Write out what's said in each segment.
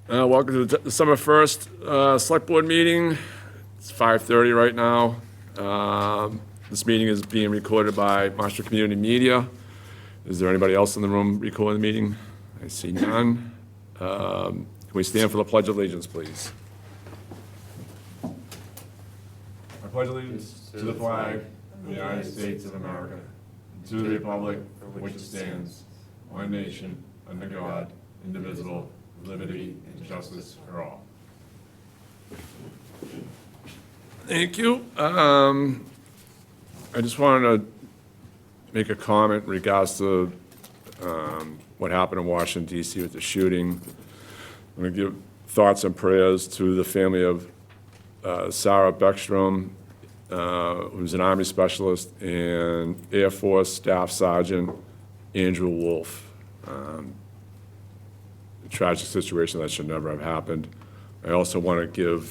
Welcome to the December 1st Select Board meeting. It's 5:30 right now. This meeting is being recorded by Marshall Community Media. Is there anybody else in the room recording the meeting? I see none. Can we stand for the Pledge of Allegiance, please? I pledge allegiance to the flag of the United States of America, and to the republic for which it stands, one nation, under God, indivisible, with liberty and justice for all. Thank you. I just wanted to make a comment in regards to what happened in Washington D.C. with the shooting. I'm going to give thoughts and prayers to the family of Sarah Beckstrom, who's an Army specialist, and Air Force Staff Sergeant Andrew Wolf. A tragic situation that should never have happened. I also want to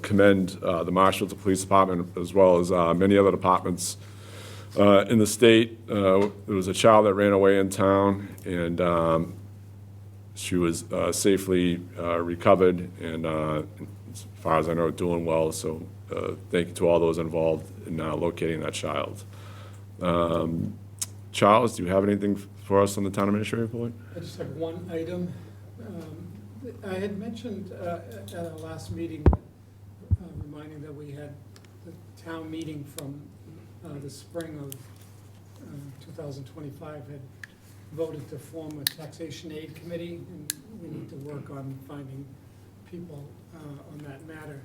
commend the Marshall Police Department, as well as many other departments in the state. There was a child that ran away in town, and she was safely recovered, and as far as I know, doing well. So thank you to all those involved in locating that child. Charles, do you have anything for us on the town administrator report? I just have one item. I had mentioned at our last meeting, reminding that we had the town meeting from the spring of 2025 had voted to form a taxation aid committee, and we need to work on finding people on that matter.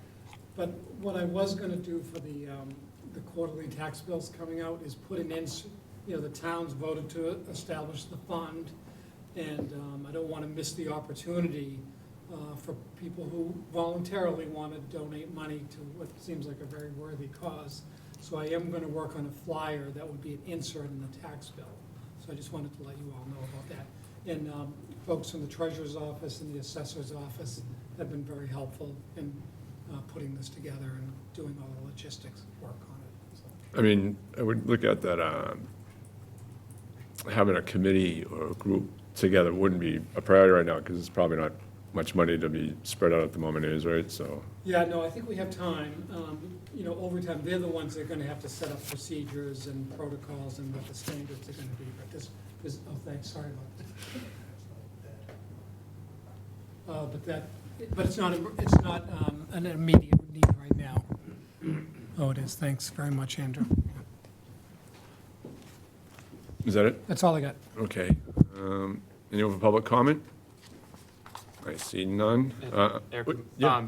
But what I was going to do for the quarterly tax bills coming out is put an the towns voted to establish the fund, and I don't want to miss the opportunity for people who voluntarily want to donate money to what seems like a very worthy cause. So I am going to work on a flyer that would be an insert in the tax bill. So I just wanted to let you all know about that. And folks from the treasurer's office and the assessor's office have been very helpful in putting this together and doing all the logistics work on it. So. I mean, I would look at that, having a committee or a group together wouldn't be a priority right now, because it's probably not much money to be spread out at the moment is, right? So. Yeah, no, I think we have time. Over time, they're the ones that are going to have to set up procedures and protocols and what the standards are going to be. But this oh, thanks, sorry about that. But it's not an immediate need right now. Oh, it is. Thanks very much, Andrew. Is that it? That's all I got. Okay. Any other public comment? I see none. Eric, yeah.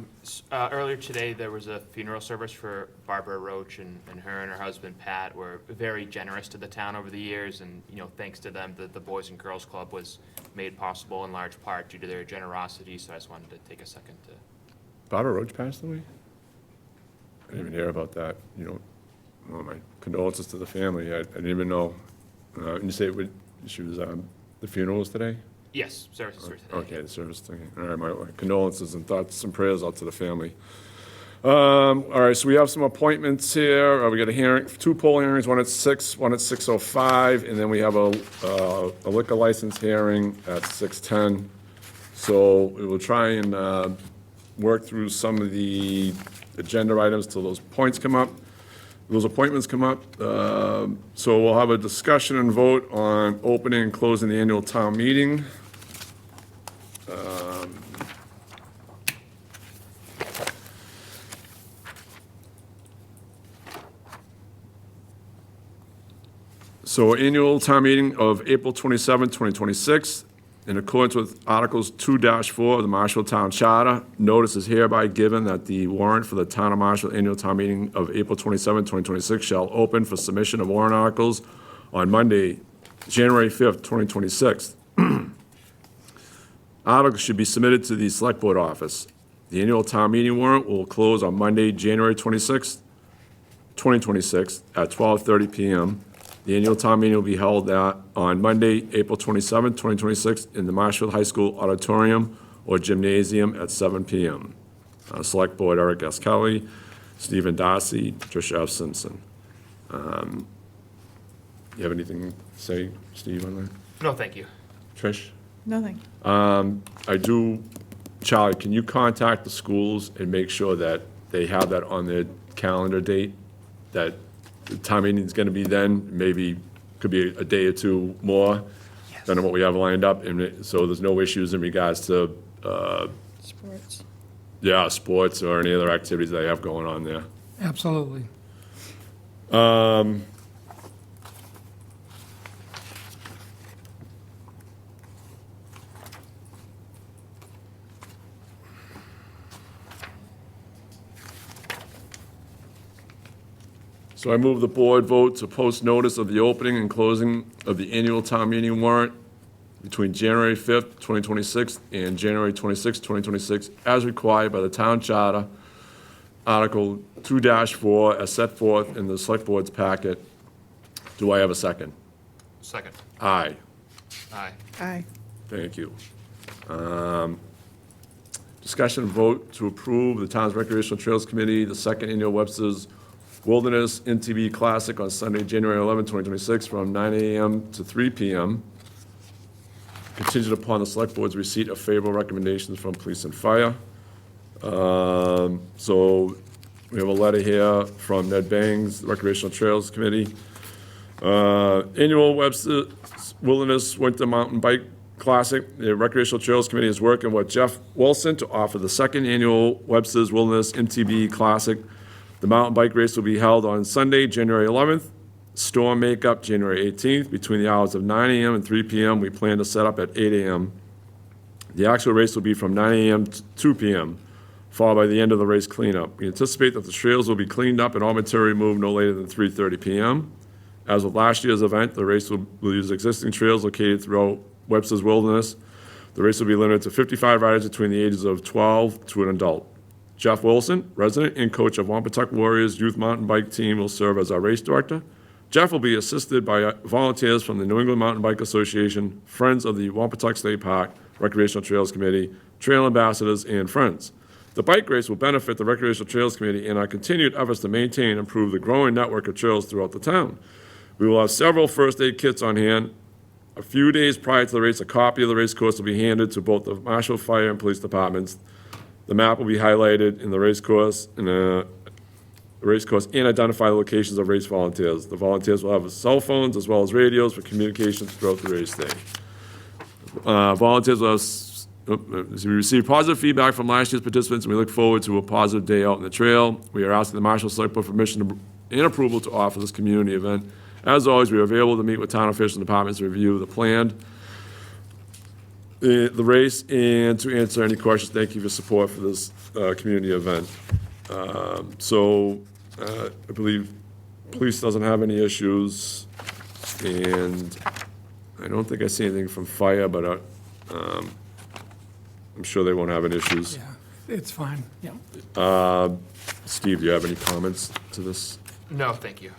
Earlier today, there was a funeral service for Barbara Roach, and her and her husband, Pat, were very generous to the town over the years, and, thanks to them, the Boys and Girls Club was made possible in large part due to their generosity, so I just wanted to take a second to... Barbara Roach passed away? I didn't even hear about that. Well, my condolences to the family. I didn't even know. And you say she was, the funeral was today? Yes, services were today. Okay, the service thing. All right, my condolences and thoughts and prayers out to the family. All right, so we have some appointments here. We got a hearing, 2 poll hearings, one at 6, one at 6:05, and then we have a liquor license hearing at 6:10. So we will try and work through some of the agenda items till those points come up. Those appointments come up. So we'll have a discussion and vote on opening and closing the annual town meeting. So annual town meeting of April 27, 2026. In accordance with Articles 2-4 of the Marshall Town Charter, notice is hereby given that the warrant for the Town of Marshall Annual Town Meeting of April 27, 2026 shall open for submission of warrant articles on Monday, January 5th, 2026. Articles should be submitted to the Select Board office. The annual town meeting warrant will close on Monday, January 26th, 2026 at 12:30 p.m. The annual town meeting will be held on Monday, April 27, 2026, in the Marshfield High School Auditorium or Gymnasium at 7 p.m. Select Board, Eric S. Kelly, Stephen Darcy, Tricia F. Simpson. You have anything to say, Steve, on that? No, thank you. Trish? Nothing. I do Charlie, can you contact the schools and make sure that they have that on their calendar date? That the time meeting's gonna be then, maybe could be a day or two more than what we have lined up, and so there's no issues in regards to, Sports. yeah, sports or any other activities they have going on there. Absolutely. So I move the board vote to post notice of the opening and closing of the annual town meeting warrant between January 5th, 2026 and January 26th, 2026, as required by the town charter, Article 2-4, as set forth in the select board's packet. Do I have a second? Second. Aye. Aye. Aye. Thank you. Discussion and vote to approve the town's recreational trails committee, the second annual Webster's Wilderness NTV Classic on Sunday, January 11, 2026, from 9 a.m. to 3 p.m. Contingent upon the select board's receipt of favorable recommendations from police and fire. So we have a letter here from Ned Bangs, Recreational Trails Committee. Annual Webster Wilderness Winter Mountain Bike Classic. The Recreational Trails Committee is working with Jeff Wilson to offer the second annual Webster's Wilderness MTB Classic. The mountain bike race will be held on Sunday, January 11th. Storm makeup, January 18th, between the hours of 9 a.m. and 3 p.m. We plan to set up at 8 a.m. The actual race will be from 9 a.m. to 2 p.m., followed by the end of the race cleanup. We anticipate that the trails will be cleaned up and all material removed no later than 3:30 p.m. As with last year's event, the race will use existing trails located throughout Webster's Wilderness. The race will be limited to 55 riders between the ages of 12 to an adult. Jeff Wilson, resident and coach of Wampatuck Warriors Youth Mountain Bike Team, will serve as our race director. Jeff will be assisted by volunteers from the New England Mountain Bike Association, Friends of the Wampatuck State Park, Recreational Trails Committee, Trail Ambassadors, and Friends. The bike race will benefit the Recreational Trails Committee and our continued efforts to maintain and improve the growing network of trails throughout the town. We will have several first aid kits on hand. A few days prior to the race, a copy of the race course will be handed to both the Marshall Fire and Police Departments. The map will be highlighted in the race course, and identify the locations of race volunteers. The volunteers will have cell phones as well as radios for communications throughout the race day. Volunteers will we received positive feedback from last year's participants, and we look forward to a positive day out on the trail. We are asking the Marshall Select Board for permission and approval to offer this community event. As always, we are available to meet with town officials and departments to review the plan, the race, and to answer any questions. Thank you for support for this community event. I believe police doesn't have any issues, and I don't think I see anything from fire, but I'm sure they won't have any issues. Yeah, it's fine, yeah. Steve, do you have any comments to this? No, thank you.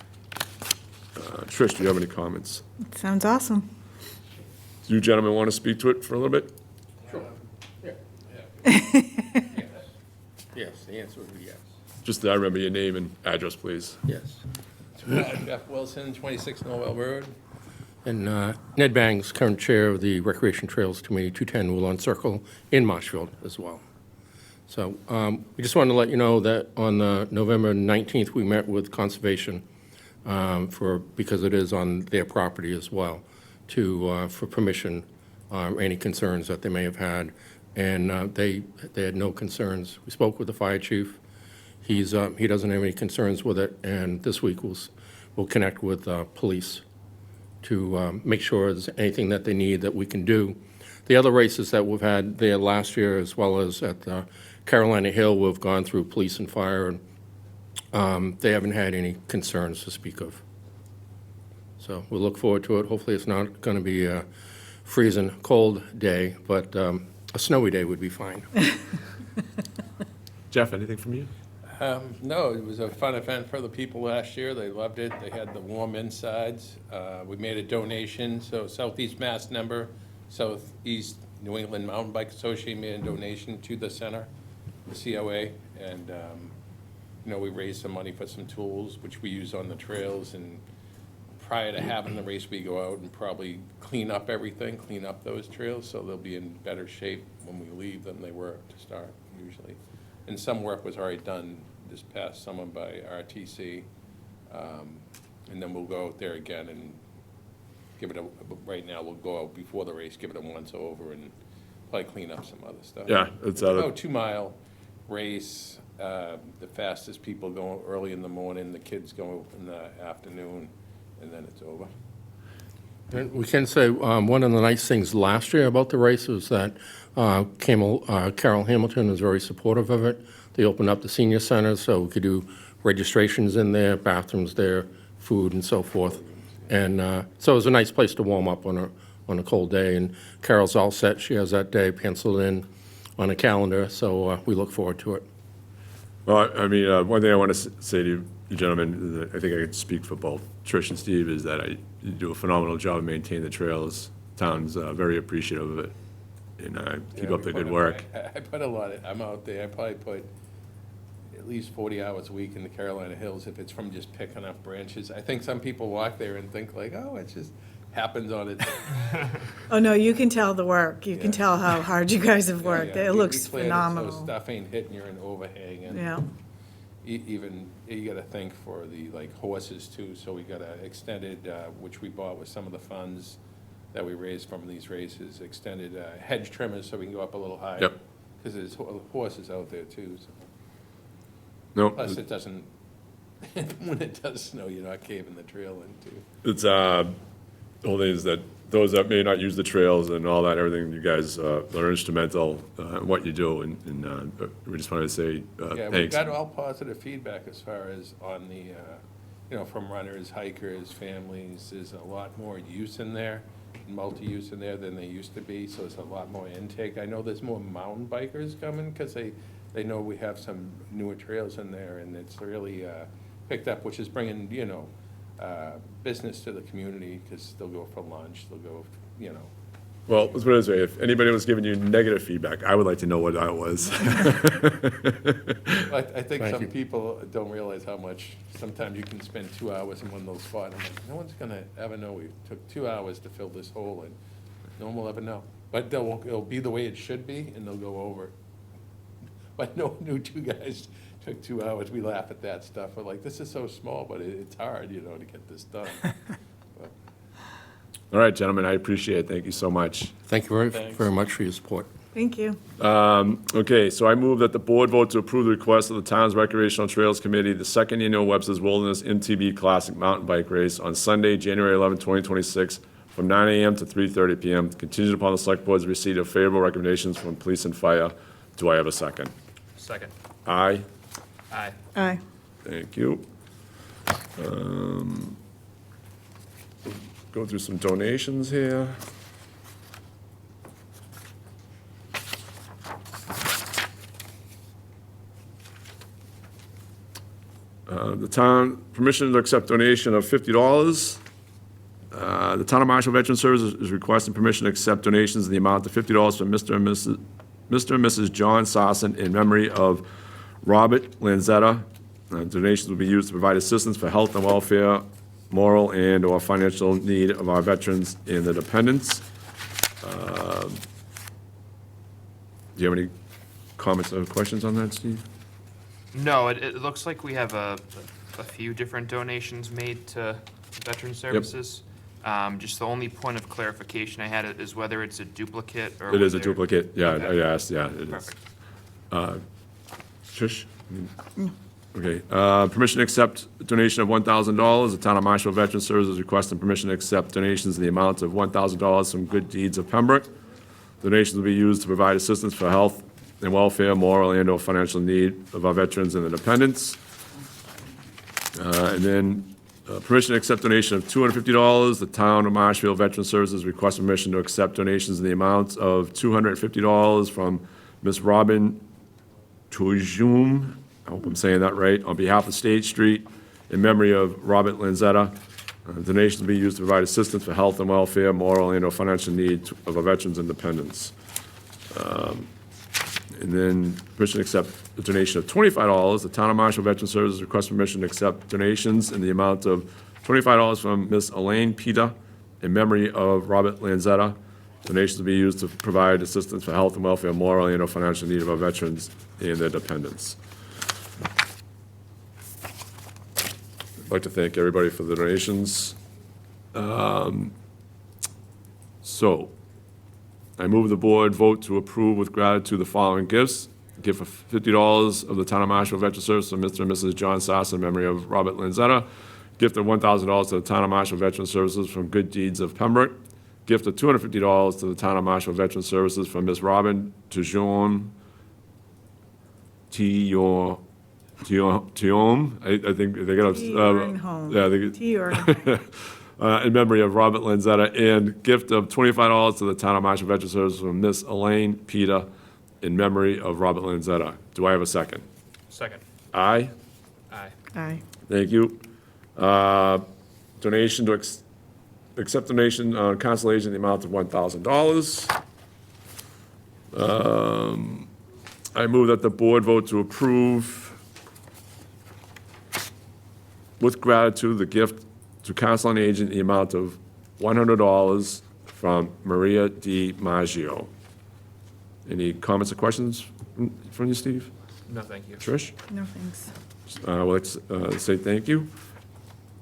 Trish, do you have any comments? Sounds awesome. Do you gentlemen want to speak to it for a little bit? Yes, the answer would be yes. Just I remember your name and address, please. Yes. Jeff Wilson, 26 Norwell Road. And Ned Bangs, current chair of the Recreation Trails Committee, 210 Woolon Circle in Marshfield as well. So we just wanted to let you know that on November 19th, we met with Conservation because it is on their property as well, for permission, any concerns that they may have had. And they had no concerns. We spoke with the fire chief. He doesn't have any concerns with it, and this week we'll connect with police to make sure there's anything that they need that we can do. The other races that we've had there last year, as well as at Carolina Hill, we've gone through police and fire, and they haven't had any concerns to speak of. So we'll look forward to it. Hopefully it's not going to be a freezing cold day, but a snowy day would be fine. Jeff, anything from you? No, it was a fun event for the people last year. They loved it. They had the warm insides. We made a donation, so Southeast Mass member, Southeast New England Mountain Bike Association made a donation to the center, the COA, and we raised some money for some tools, which we use on the trails, and prior to having the race, we go out and probably clean up everything, clean up those trails, so they'll be in better shape when we leave than they were to start, usually. And some work was already done this past summer by RTC, and then we'll go out there again and give it a, right now, we'll go out before the race, give it a once-over, and probably clean up some other stuff. Yeah, it's, About 2-mile race, the fastest people go early in the morning, the kids go in the afternoon, and then it's over. Mm-hmm. And we can say, one of the nice things last year about the race was that Carol Hamilton was very supportive of it. They opened up the senior center so we could do registrations in there, bathrooms there, food and so forth. And so it was a nice place to warm up on a cold day. And Carol's all set. She has that day penciled in on a calendar, so we look forward to it. Well, I mean, one thing I want to say to you gentlemen, that I think I can speak for both Trish and Steve, is that you do a phenomenal job of maintaining the trails. Town's very appreciative of it, and keep Yeah, up the we good put work. I put a lot I'm out there, I probably put at least 40 hours a week in the Carolina Hills if it's from just picking up branches. I think some people walk there and think like, oh, it just happens on its own. Oh, no, you can tell the work. You can Yeah. tell how hard you guys have worked. Yeah, It we looks cleared it so phenomenal. stuff ain't hitting you in overhang, and Yeah. even, you gotta think for the, like, horses too, so we got a extended, which we bought with some of the funds that we raised from these races, extended hedge trimmers so we can go up a little higher. Yep. Because there's horses out there too, so. No, Plus, it doesn't, when it does snow, you're not caving the trail in too. it's, the whole thing is that those that may not use the trails and all that, everything, you guys are instrumental in what you do, and we just wanted to say Yeah, we've thanks. got all positive feedback as far as on the, from runners, hikers, families. There's a lot more use in there, multi-use in there than there used to be, so it's a lot more intake. I know there's more mountain bikers coming because they know we have some newer trails in there, and it's really picked up, which is bringing, business to the community because they'll go for lunch, they'll go, Well, let's put it this way, if anybody was giving you negative feedback, I would like to know what that was. I think Thank some you. people don't realize how much, sometimes you can spend 2 hours in one of those spots. I'm like, no one's gonna ever know we took 2 hours to fill this hole, and no one will ever know. But it'll be the way it should be, and they'll go over. But no one knew 2 guys took 2 hours. We laugh at that stuff. We're like, this is so small, but it's hard, to get this done. But All right, gentlemen, I appreciate it. Thank you so much. Thank you very much for your support. Thank you. Okay, so I move that the board vote to approve the request of the town's Recreational Trails Committee, the second annual Webster's Wilderness MTB Classic Mountain Bike Race on Sunday, January 11, 2026, from 9 a.m. to 3:30 p.m., contingent upon the select board's receipt of favorable recommendations from police and fire. Do I have a second? Second. Aye. Aye. Aye. Thank you. Go through some donations here. The town, permission to accept donation of $50. The Town of Marshall Veteran Services is requesting permission to accept donations in the amount of $50 from Mr. and Mrs. John Sosson in memory of Robert Lanzetta. Donations will be used to provide assistance for health and welfare, moral and/or financial need of our veterans and their dependents. Do you have any comments or questions on that, Steve? No, it looks like we have a few different donations made to Veteran Services. Just the only point of clarification I had is whether it's a duplicate or. It is a whether- duplicate, yeah, Okay. I asked, yeah, it is. Perfect. Trish? Okay, permission to accept a donation of $1,000. The Town of Marshall Veteran Services is requesting permission to accept donations in the amount of $1,000 from Good Deeds of Pembroke. Donations will be used to provide assistance for health and welfare, moral and/or financial need of our veterans and their dependents. And then permission to accept donation of $250. The Town of Marshfield Veteran Services requests permission to accept donations in the amount of $250 from Ms. Robin Tujum, I hope I'm saying that right, on behalf of State Street in memory of Robert Lanzetta. Donations will be used to provide assistance for health and welfare, moral and/or financial needs of our veterans and dependents. And then permission to accept a donation of $25. The Town of Marshall Veteran Services requests permission to accept donations in the amount of $25 from Ms. Elaine Peter in memory of Robert Lanzetta. Donations to be used to provide assistance for health and welfare, moral and or financial need of our veterans and their dependents. I'd like to thank everybody for the donations. So, I move the board vote to approve with gratitude the following gifts. Gift of $50 of the Town of Marshall Veteran Service to Mr. and Mrs. John Sass in memory of Robert Lanzetta. Gift of $1,000 to the Town of Marshall Veteran Services from Good Deeds of Pembroke. Gift of $250 to the Town of Marshall Veteran Services from Ms. Robin Tijon. Tiom, I think they got Tiornholm. yeah, they, Tiornholm. in memory of Robert Lanzetta, and gift of $25 to the Town of Marshall Veteran Services from Miss Elaine Peter in memory of Robert Lanzetta. Do I have a second? Second. Aye? Aye. Aye. Thank you. Donation to accept donation on council agent in the amount of $1,000. I move that the board vote to approve with gratitude the gift to council on agent in the amount of $100 from Maria Di Maggio. Any comments or questions from you, Steve? No, thank you. Trish? No, thanks. Let's say thank you.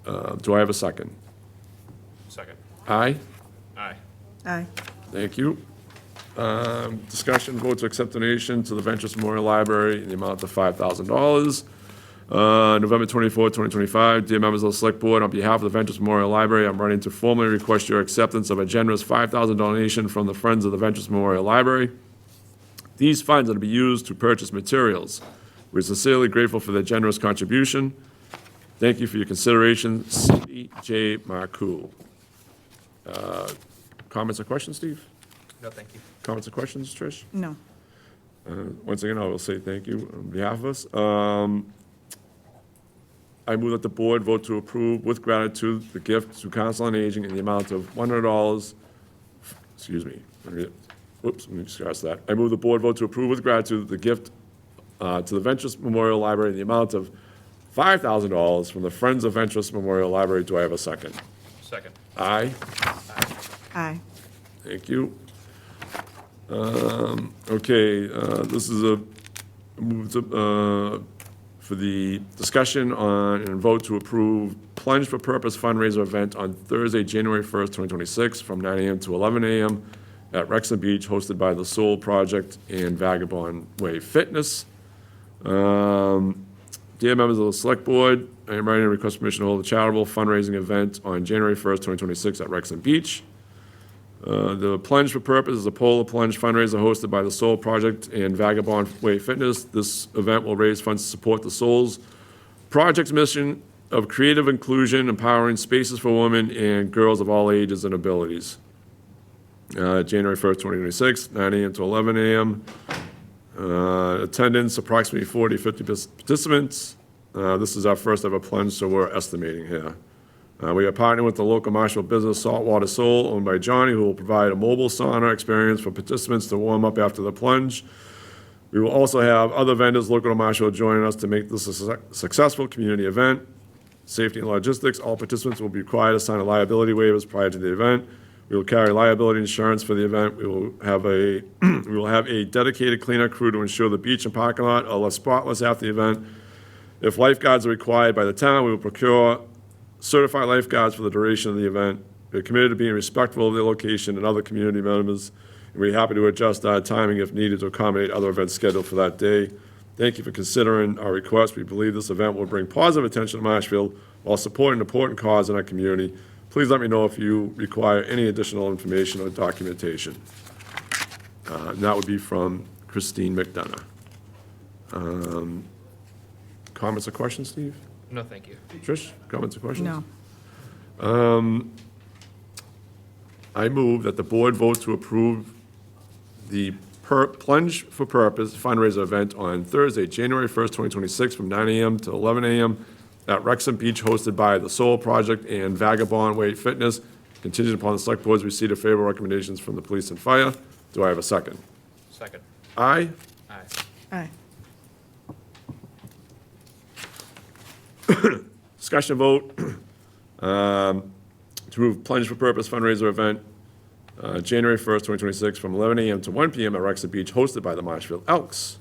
Do I have a second? Second. Aye? Aye. Aye. Thank you. Discussion, vote to accept donation to the Ventures Memorial Library in the amount of $5,000. November 24, 2025, dear members of the Select Board, on behalf of the Ventures Memorial Library, I'm running to formally request your acceptance of a generous $5,000 donation from the Friends of the Ventures Memorial Library. These funds are to be used to purchase materials. We're sincerely grateful for their generous contribution. Thank you for your consideration, C.J. Marcoux. Comments or questions, Steve? No, thank you. Comments or questions, Trish? No. Once again, I will say thank you on behalf of us. I move that the board vote to approve with gratitude the gift to Council on Aging in the amount of $100. Excuse me. Whoops, let me scratch that. I move the board vote to approve with gratitude the gift to the Ventures Memorial Library in the amount of $5,000 from the Friends of Ventures Memorial Library. Do I have a second? Second. Aye. Aye. Thank you. Okay, this is a move to, for the discussion on and vote to approve Plunge for Purpose fundraiser event on Thursday, January 1st, 2026, from 9 a.m. to 11 a.m. at Wrexham Beach, hosted by the Soul Project and Vagabond Way Fitness. Dear members of the Select Board, I am writing to request permission to hold a charitable fundraising event on January 1st, 2026 at Wrexham Beach. The Plunge for Purpose is a polar plunge fundraiser hosted by the Soul Project and Vagabond Way Fitness. This event will raise funds to support the Soul's project's mission of creative inclusion, empowering spaces for women and girls of all ages and abilities. January 1st, 2026, 9 a.m. to 11 a.m. Attendance, approximately 40, 50 participants. This is our first ever plunge, so we're estimating here. We are partnering with the local Marshall business Saltwater Soul, owned by Johnny, who will provide a mobile sauna experience for participants to warm up after the plunge. We will also have other vendors local to Marshall joining us to make this a successful community event. Safety and logistics, all participants will be required to sign a liability waivers prior to the event. We will carry liability insurance for the event. We will have a dedicated cleanup crew to ensure the beach and parking lot are left spotless after the event. If lifeguards are required by the town, we will procure certified lifeguards for the duration of the event. We're committed to being respectful of their location and other community members, and we're happy to adjust our timing if needed to accommodate other events scheduled for that day. Thank you for considering our request. We believe this event will bring positive attention to Marshfield while supporting an important cause in our community. Please let me know if you require any additional information or documentation. And that would be from Christine McDonough. Comments or questions, Steve? No, thank you. Trish, comments or questions? No. I move that the board vote to approve the Plunge for Purpose fundraiser event on Thursday, January 1st, 2026, from 9 a.m. to 11 a.m. at Wrexham Beach, hosted by the Soul Project and Vagabond Way Fitness, contingent upon the Select Board's receipt of favorable recommendations from the police and fire. Do I have a second? Second. Aye? Aye. Aye. Discussion vote To move Plunge for Purpose fundraiser event, January 1st, 2026, from 11 a.m. to 1 p.m. at Rexon Beach, hosted by the Marshfield Elks.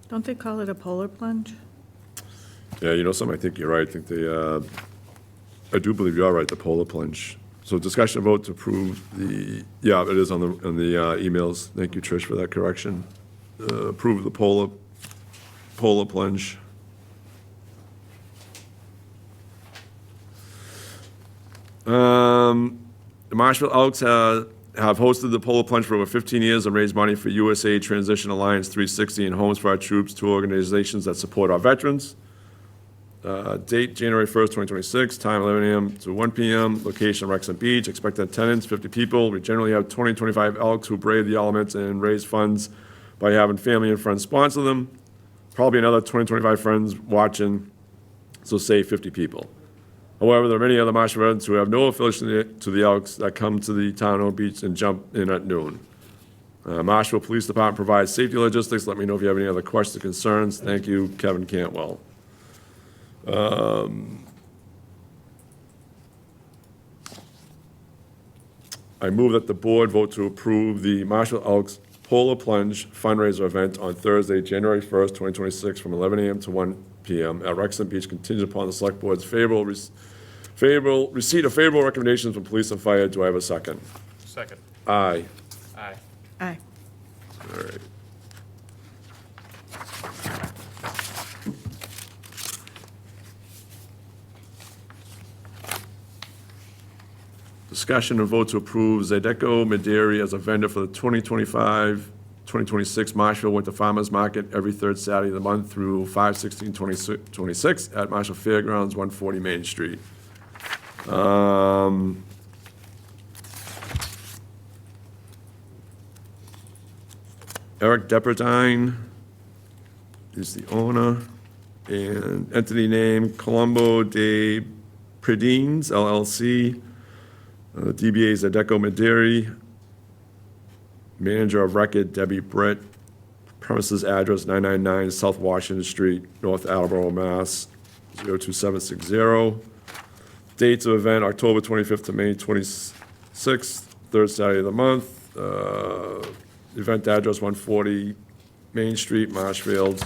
Don't they call it a polar plunge? Yeah, you know something, I think you're right. I think they, I do believe you are right, the polar plunge. So discussion vote to approve the, yeah, it is on the emails. Thank you, Trish, for that correction. Approve the polar plunge. The Marshfield Elks have hosted the Polar Plunge for over 15 years and raised money for USA Transition Alliance 360 and Homes for Our Troops, two organizations that support our veterans. Date, January 1st, 2026, time 11 a.m. to 1 p.m., location Rexon Beach, expected attendance 50 people. We generally have 20-25 Elks who brave the elements and raise funds by having family and friends sponsor them. Probably another 20-25 friends watching, so say 50 people. However, there are many other Marshfield residents who have no affiliation to the Elks that come to the town of Beach and jump in at noon. Marshfield Police Department provides safety logistics. Let me know if you have any other questions or concerns. Thank you, Kevin Cantwell. I move that the board vote to approve the Marshfield Elks Polar Plunge fundraiser event on Thursday, January 1st, 2026, from 11 a.m. to 1 p.m. at Rexon Beach, contingent upon the select board's receipt of favorable recommendations from police and fire. Do I have a second? Second. Aye. Aye. Aye. All right. Discussion and vote to approve Zydeco Maderi as a vendor for the 2025-2026 Marshfield Winter Farmers Market every third Saturday of the month through 5/16/26 at Marshall Fairgrounds, 140 Main Street. Eric Depperdine is the owner, and entity name Colombo de Predines, LLC. DBA is Zydeco Maderi. Manager of record Debbie Britt. Premises address 999 South Washington Street, North Attleboro, Mass. 02760. Dates of event October 25th to May 26th, third Saturday of the month. Event address 140 Main Street, Marshfield.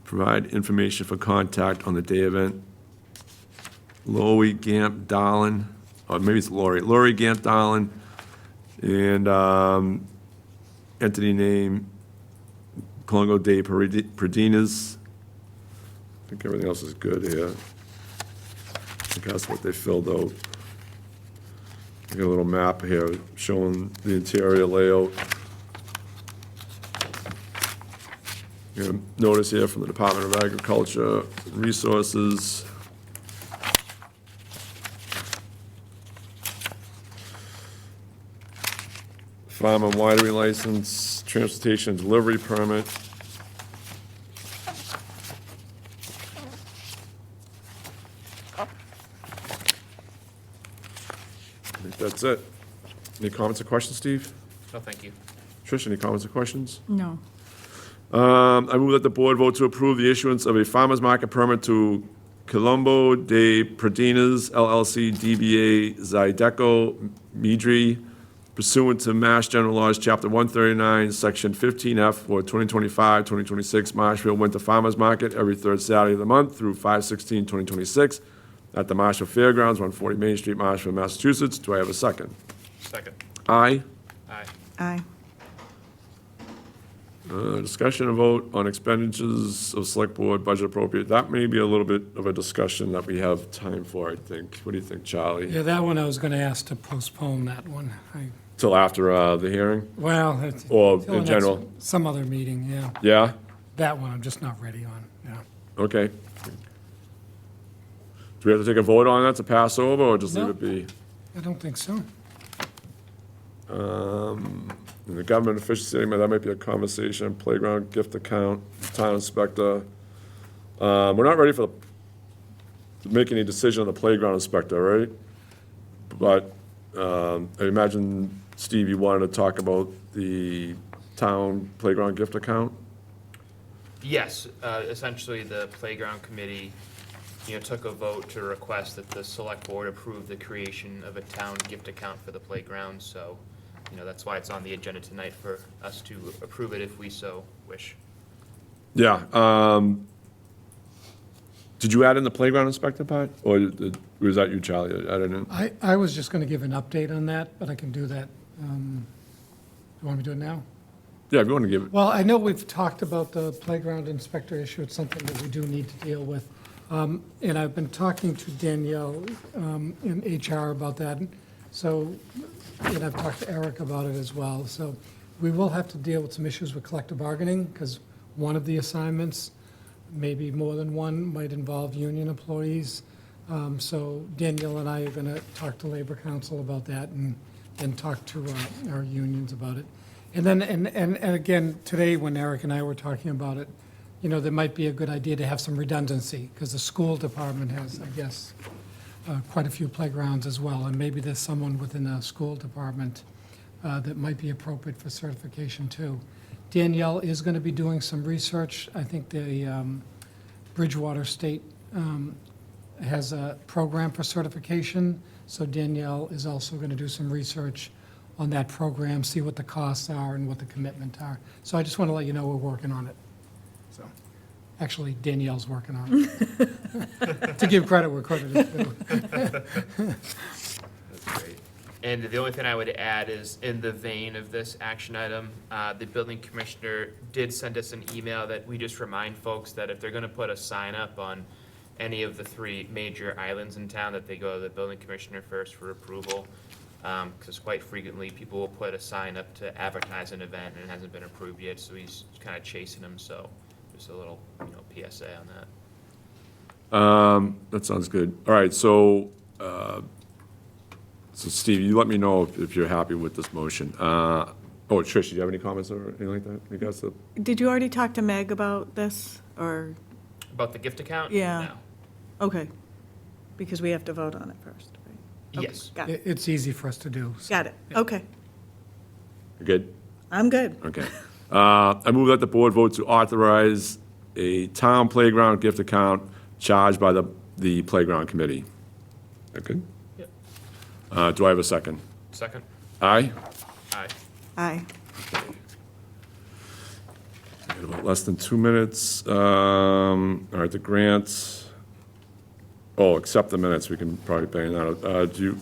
Provide information for contact on the day event. Lori Gamp Darlin, or maybe it's Lori Gamp Darlin, and entity name Colombo de Pradinas. I think everything else is good here. I think that's what they filled out. I got a little map here showing the interior layout. Notice here from the Department of Agriculture and Resources. Farm and winery license, transportation and delivery permit. I think that's it. Any comments or questions, Steve? No, thank you. Trish, any comments or questions? No. I move that the board vote to approve the issuance of a farmer's market permit to Colombo de Pradinas LLC DBA Zydeco Maderi pursuant to Mass General Laws, Chapter 139, Section 15F for 2025-2026 Marshfield Winter Farmers Market every third Saturday of the month through 5/16/2026 at the Marshall Fairgrounds, 140 Main Street, Marshfield, Massachusetts. Do I have a second? Second. Aye. Aye. Aye. Discussion and vote on expenditures of select board budget appropriate. That may be a little bit of a discussion that we have time for, I think. What do you think, Charlie? Yeah, that one I was gonna ask to postpone that one. Till after the hearing? Well, Or till in next- general? Some other meeting, yeah. Yeah? That one I'm just not ready on, yeah. Okay. Do we have to take a vote on that to pass over, or just leave No. it be? I don't think so. And the government efficiency, that might be a conversation, playground gift account, town inspector. We're not ready to make any decision on the playground inspector, right? But I imagine, Steve, you wanted to talk about the town playground gift account? Yes, essentially, the playground committee, took a vote to request that the select board approve the creation of a town gift account for the playground, so, that's why it's on the agenda tonight for us to approve it if we so wish. Yeah, did you add in the playground inspector part, or was that you, Charlie? I don't know. I was just going to give an update on that, but I can do that. You want me to do it now? Yeah, if you want to give it, Well, I know we've talked about the playground inspector issue. It's something that we do need to deal with. And I've been talking to Danielle in HR about that. So, and I've talked to Eric about it as well. So we will have to deal with some issues with collective bargaining because one of the assignments, maybe more than one, might involve union employees. So Danielle and I are going to talk to Labor Council about that and talk to our unions about it. And then, and again, today, when Eric and I were talking about it, there might be a good idea to have some redundancy, because the school department has, I guess, quite a few playgrounds as well, and maybe there's someone within the school department that might be appropriate for certification too. Danielle is going to be doing some research. I think the Bridgewater State has a program for certification, so Danielle is also going to do some research on that program, see what the costs are and what the commitment are. So I just want to let you know we're working on it. So, actually, Danielle's working on it. To give credit where credit is due. That's great. And the only thing I would add is, in the vein of this action item, the building commissioner did send us an email that we just remind folks that if they're gonna put a sign up on any of the 3 major islands in town, that they go to the building commissioner first for approval. Because quite frequently, people will put a sign up to advertise an event and it hasn't been approved yet, so he's kind of chasing them, so just a little, PSA on that. that sounds good. All right, so Steve, you let me know if you're happy with this motion. Trish, do you have any comments or anything like that? You guys, Did you already talk to Meg about this, or, About the gift account? Yeah. No. okay, because we have to vote on it first, right? Okay, Yes. Got it, It's easy for us to do. So. got it, okay, you good? I'm good. Okay. I move that the board vote to authorize a town playground gift account charged by the playground committee. That good? Yep. Do I have a second? Second? Aye? Aye. Aye. Got about less than 2 minutes. All right, the grants. Oh, accept the minutes. We can probably bang that out. Do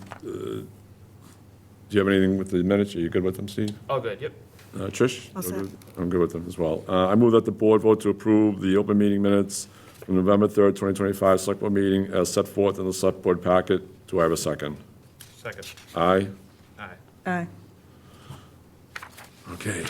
you have anything with the minutes? Are you good with them, Steve? Oh, good, yep. Trish? All set. I'm good with them as well. I move that the board vote to approve the open meeting minutes from November 3rd, 2025 select board meeting as set forth in the select board packet. Do I have a second? Second. Aye? Aye. Aye. Okay.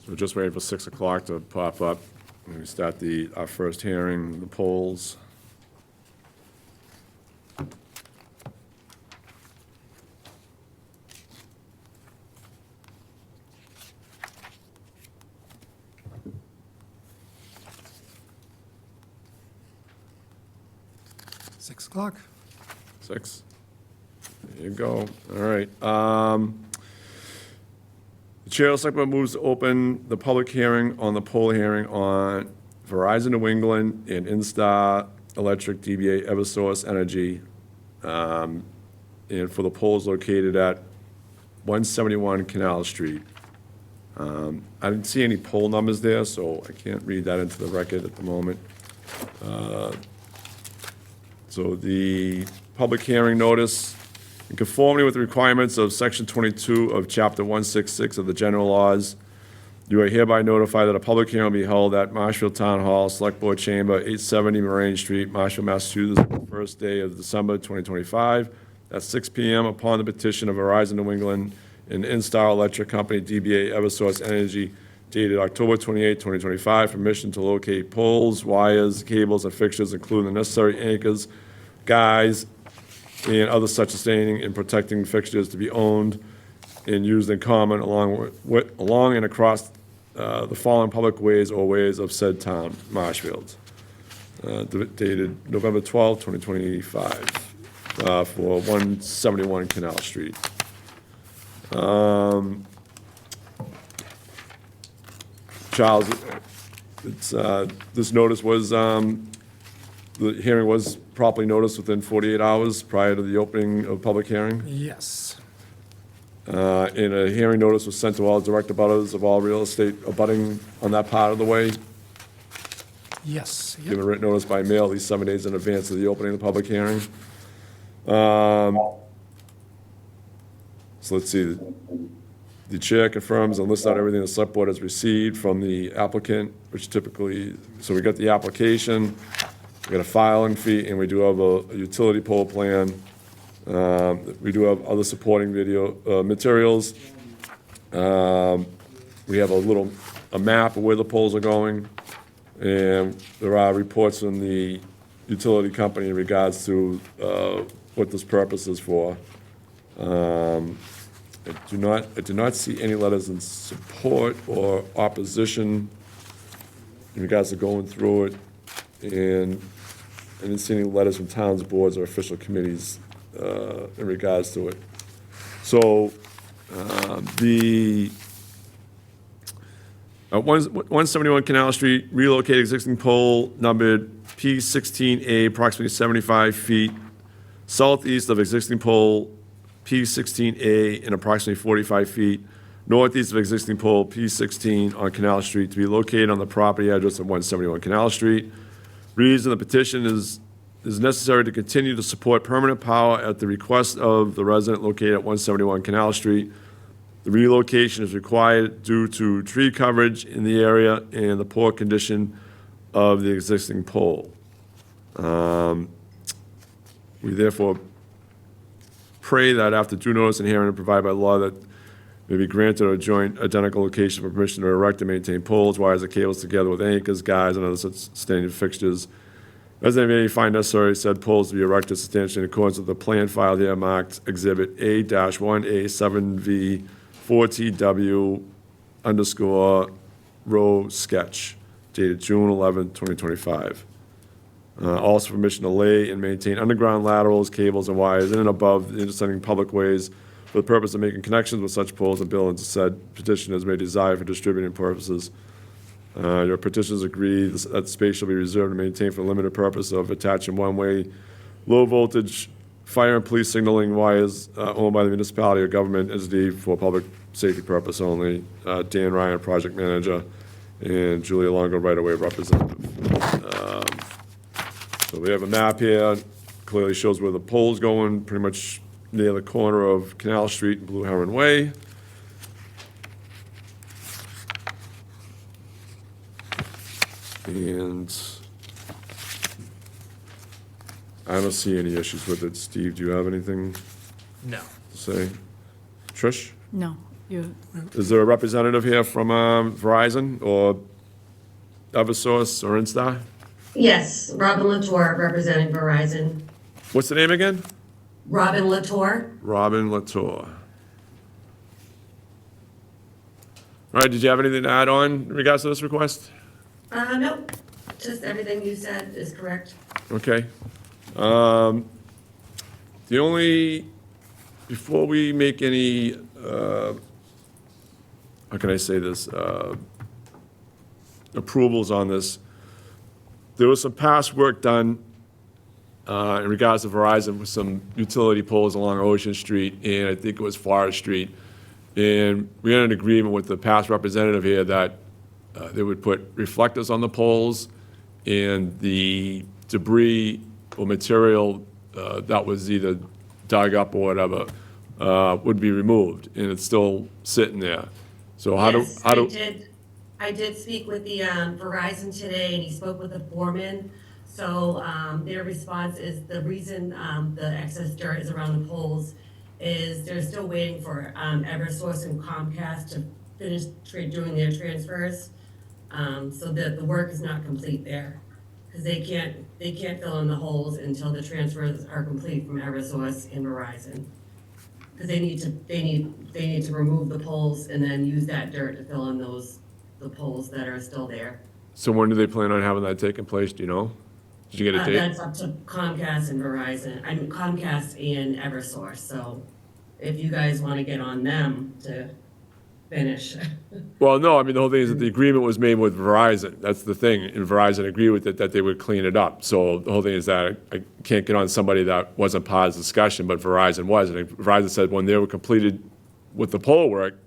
We're just waiting for 6 o'clock to pop up. We start our first hearing, the polls. Six o'clock. 6. There you go. All right. The Chair of the Select Board moves to open the public hearing on the poll hearing on Verizon New England and Instar Electric, DBA Eversource Energy, and for the polls located at 171 Canal Street. I didn't see any poll numbers there, so I can't read that into the record at the moment. So the public hearing notice, in conformity with the requirements of Section 22 of Chapter 166 of the general laws, you are hereby notified that a public hearing will be held at Marshfield Town Hall, Select Board Chamber, 870 Moraine Street, Marshfield, Massachusetts, on the first day of December 2025, at 6 p.m. upon the petition of Verizon New England and Instar Electric Company, DBA Eversource Energy, dated October 28, 2025, permission to locate poles, wires, cables, and fixtures, including the necessary anchors, guys, and other such sustaining and protecting fixtures to be owned and used in common along and across the following public ways or ways of said town, Marshfield. Dated November 12, 2025, for 171 Canal Street. Charles, this notice was, the hearing was properly noticed within 48 hours prior to the opening of public hearing. Yes. And a hearing notice was sent to all direct abutters of all real estate abutting on that part of the way. Yes. Yep. Given written notice by mail at least 7 days in advance of the opening of the public hearing. So let's see. The chair confirms and lists out everything the select board has received from the applicant, which typically, so we got the application, we got a filing fee, and we do have a utility pole plan. We do have other supporting video materials. We have a map of where the poles are going, and there are reports from the utility company in regards to what this purpose is for. I do not see any letters in support or opposition in regards to going through it, and I didn't see any letters from towns, boards, or official committees in regards to it. So, the 171 Canal Street, relocate existing pole numbered P16A, approximately 75 feet southeast of existing pole P16A and approximately 45 feet northeast of existing pole P16 on Canal Street, to be located on the property address of 171 Canal Street. Reason the petition is necessary to continue to support permanent power at the request of the resident located at 171 Canal Street. The relocation is required due to tree coverage in the area and the poor condition of the existing pole. We therefore pray that after due notice and hearing provided by law that may be granted a joint identical location for permission to erect and maintain poles, wires, and cables together with anchors, guys, and other such sustaining fixtures. Resident may find necessary said poles to be erected substantially in accordance with the plan filed here marked Exhibit A-1A7V4TW_row sketch dated June 11, 2025. Also permission to lay and maintain underground laterals, cables, and wires in and above the intersecting public ways for the purpose of making connections with such poles and buildings. Said petitioners may desire for distributing purposes. Your petitioners agree that space shall be reserved and maintained for the limited purpose of attaching one-way, low-voltage fire and police signaling wires owned by the municipality or government entity for public safety purpose only. Dan Ryan, project manager, and Julia Longo, right-of-way representative. So we have a map here, clearly shows where the pole's going, pretty much near the corner of Canal Street and Blue Heron Way. And I don't see any issues with it. Steve, do you have anything No. to say? Trish? No, you, Is there a representative here from Verizon or Eversource or Instar? Yes, Robin Latour, representing Verizon. What's the name again? Robin Latour? Robin Latour. All right, did you have anything to add on in regards to this request? No, just everything you said is correct. Okay. The only, before we make any how can I say this, approvals on this. There was some past work done in regards to Verizon with some utility poles along Ocean Street, and I think it was Forest Street. And we had an agreement with the past representative here that they would put reflectors on the poles, and the debris or material that was either dug up or whatever would be removed, and it's still sitting there. So Yes, I did speak with the Verizon today, and he spoke with the foreman. So their response is the reason the excess dirt is around the poles is they're still waiting for Eversource and Comcast to finish doing their transfers. So the work is not complete there, because they can't fill in the holes until the transfers are complete from Eversource and Verizon. Because they need to remove the poles and then use that dirt to fill in the poles that are still there. So when do they plan on having that taking place, do you know? Did you get a date? That's up to Comcast and Verizon, I mean Comcast and Eversource, so if you guys wanna get on them to finish. Well, no, I mean, the whole thing is that the agreement was made with Verizon. That's the thing, and Verizon agreed with it, that they would clean it up. So the whole thing is that I can't get on somebody that wasn't part of the discussion, but Verizon was. And Verizon said when they were completed with the pole work,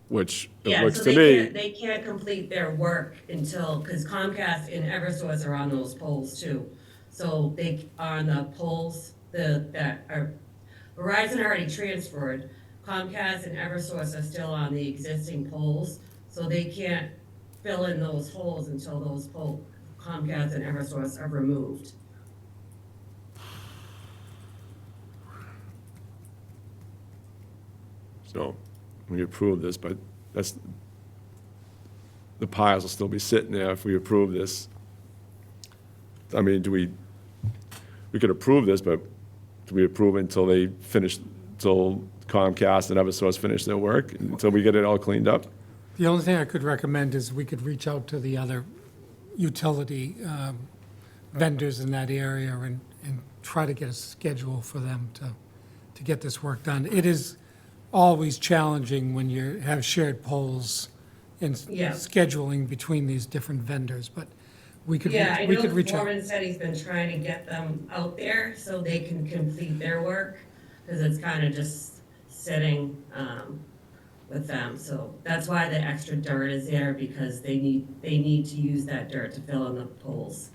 which it Yeah, looks so to they me, can't complete their work until, because Comcast and Eversource are on those poles too. So they, on the poles, that are, Verizon already transferred, Comcast and Eversource are still on the existing poles, so they can't fill in those holes until those Comcast and Eversource are removed. so we approve this, but that's, the piles will still be sitting there if we approve this. I mean, we could approve this, but do we approve it until they finish, until Comcast and Eversource finish their work, until we get it all cleaned up? The only thing I could recommend is we could reach out to the other utility vendors in that area and try to get a schedule for them to get this work done. It is always challenging when you have shared poles and Yeah. scheduling between these different vendors, but we could, Yeah, I we know could the reach out. foreman said he's been trying to get them out there so they can complete their work, because it's kind of just sitting with them. So that's why the extra dirt is there, because they need to use that dirt to fill in the poles.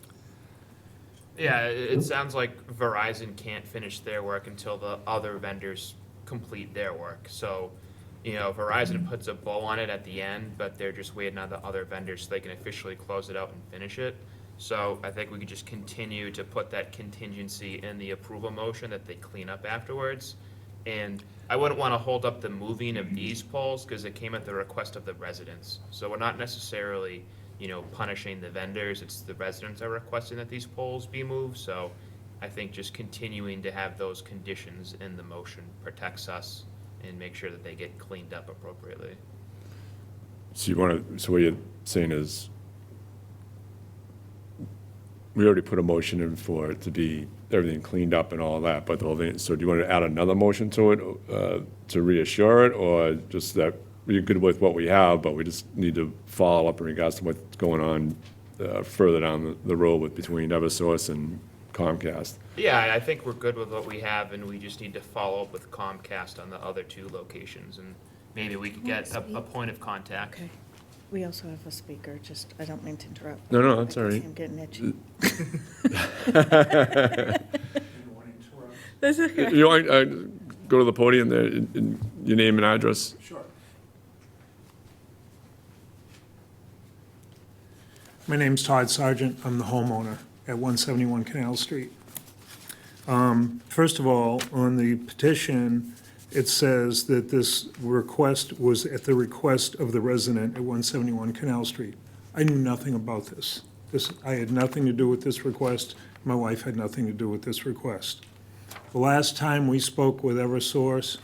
Yeah, it sounds like Verizon can't finish their work until the other vendors complete their work. So, you know, Verizon puts a bow on it at the end, but they're just waiting on the other vendors so they can officially close it out and finish it. So I think we could just continue to put that contingency in the approval motion that they clean up afterwards. And I wouldn't want to hold up the moving of these poles because it came at the request of the residents. So we're not necessarily, you know, punishing the vendors. It's the residents that are requesting that these poles be moved. So I think just continuing to have those conditions in the motion protects us and make sure that they get cleaned up appropriately. So you want to, so what you're saying is, we already put a motion in for it to be everything cleaned up and all that, but the whole thing, so do you want to add another motion to it, to reassure it, or just that we're good with what we have, but we just need to follow up in regards to what's going on further down the road with, between Eversource and Comcast? Yeah, I think we're good with what we have and we just need to follow up with Comcast on the other two locations and maybe we could get a point of contact. Okay. We also have a speaker, just, I don't mean to interrupt. No, no, but that's I all can right. see I'm getting itchy. That's okay. You want, go to the podium there, in your name and address? Sure. My name's Todd Sargent. I'm the homeowner at 171 Canal Street. First of all, on the petition, it says that this request was at the request of the resident at 171 Canal Street. I knew nothing about this. I had nothing to do with this request. My wife had nothing to do with this request. The last time we spoke with Eversource,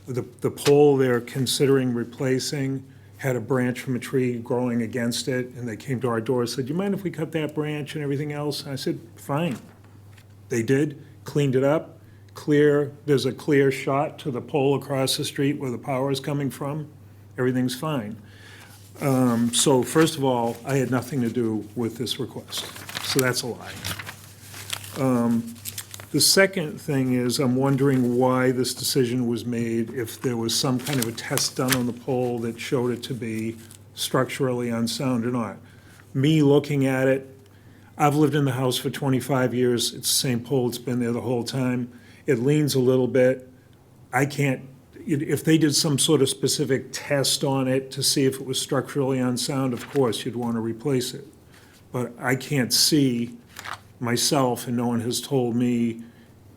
the pole they're considering replacing had a branch from a tree growing against it, and they came to our door and said, "Do you mind if we cut that branch and everything else?" And I said, "Fine." They did, cleaned it up, there's a clear shot to the pole across the street where the power is coming from. Everything's fine. So first of all, I had nothing to do with this request, so that's a lie. The second thing is, I'm wondering why this decision was made, if there was some kind of a test done on the pole that showed it to be structurally unsound or not. Me looking at it, I've lived in the house for 25 years, it's the same pole, it's been there the whole time. It leans a little bit. I can't, if they did some sort of specific test on it to see if it was structurally unsound, of course, you'd want to replace it. But I can't see myself, and no one has told me,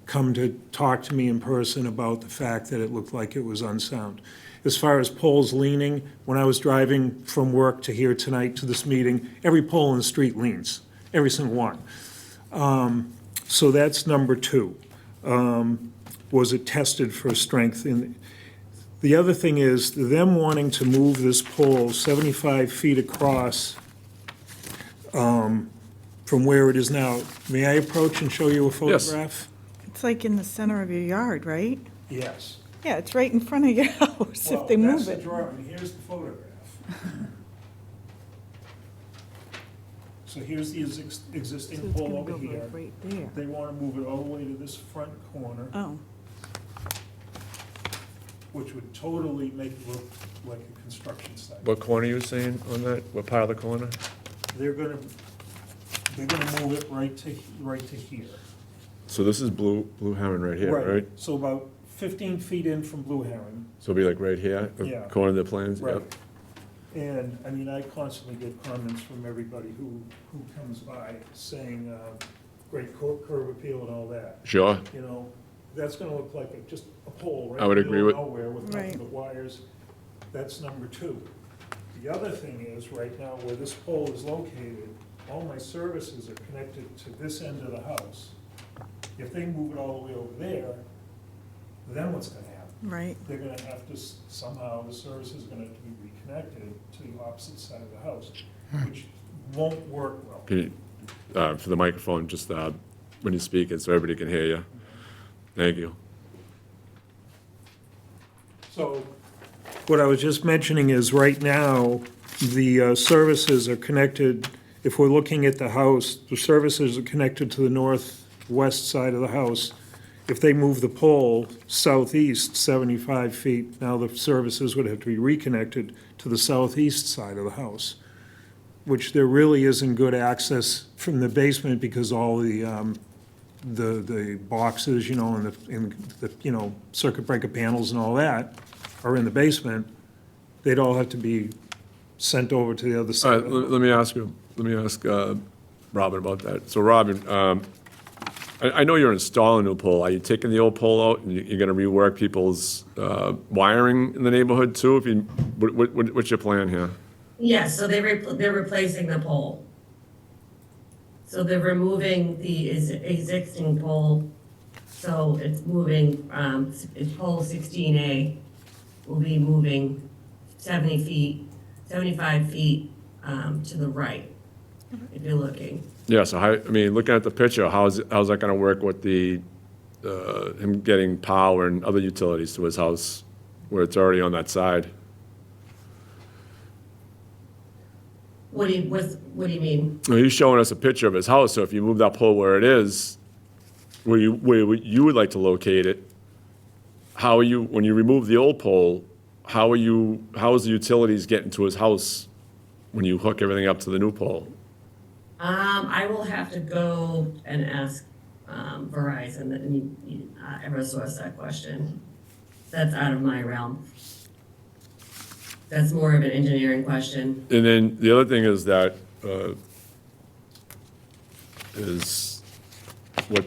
come to talk to me in person about the fact that it looked like it was unsound. As far as poles leaning, when I was driving from work to here tonight to this meeting, every pole in the street leans, every single one. So that's number two. Was it tested for strength? The other thing is, them wanting to move this pole 75 feet across from where it is now. May I approach and show you a photograph? It's like in the center of your yard, right? Yes. Yeah, it's right in front of your house if they Well, move that's the it. drawing, here's the photograph. So here's the So existing it's pole gonna over go here. like right there. They want to move it all the way to this front corner, Oh, which would totally make it look like a construction site. What corner are you saying on that? What part of the corner? They're gonna move it right to here. So this is Blue Heron right here, right? So about 15 feet in from Blue Heron. So it'll be like right here, the Yeah. corner of the plans? Yep. Right. And, I mean, I constantly get comments from everybody who comes by saying, great curb appeal and all that. Sure. You know, that's gonna look like just a pole right I would in the agree middle of with- nowhere with Right. nothing but wires. That's number two. The other thing is, right now, where this pole is located, all my services are connected to this end of the house. If they move it all the way over there, then what's gonna happen? right. They're gonna have to, somehow, the service is gonna have to be reconnected to the opposite side of the house, which won't work well. Can you, for the microphone, just when you speak it so everybody can hear you. Thank you. So, what I was just mentioning is, right now, the services are connected, if we're looking at the house, the services are connected to the northwest side of the house. If they move the pole southeast 75 feet, now the services would have to be reconnected to the southeast side of the house, which there really isn't good access from the basement because all the boxes, you know, and the, you know, circuit breaker panels and all that are in the basement. They'd all have to be sent over to the other All side. right, let me ask Robin about that. So Robin, I know you're installing a new pole. Are you taking the old pole out and you're gonna rework people's wiring in the neighborhood too? If you, what's your plan here? Yes, so they're replacing the pole. So they're removing the existing pole, so it's moving, it's pole 16A will be moving 75 feet to the right, if you're looking. Yeah, so how, I mean, looking at the picture, how's that gonna work with the, him getting power and other utilities to his house where it's already on that side? What do you mean? Well, he's showing us a picture of his house, so if you move that pole where it is, where you would like to locate it, how are you, when you remove the old pole, how is the utilities getting to his house when you hook everything up to the new pole? I will have to go and ask Verizon, and Eversource that question. That's out of my realm. That's more of an engineering question. And then the other thing is that, is what,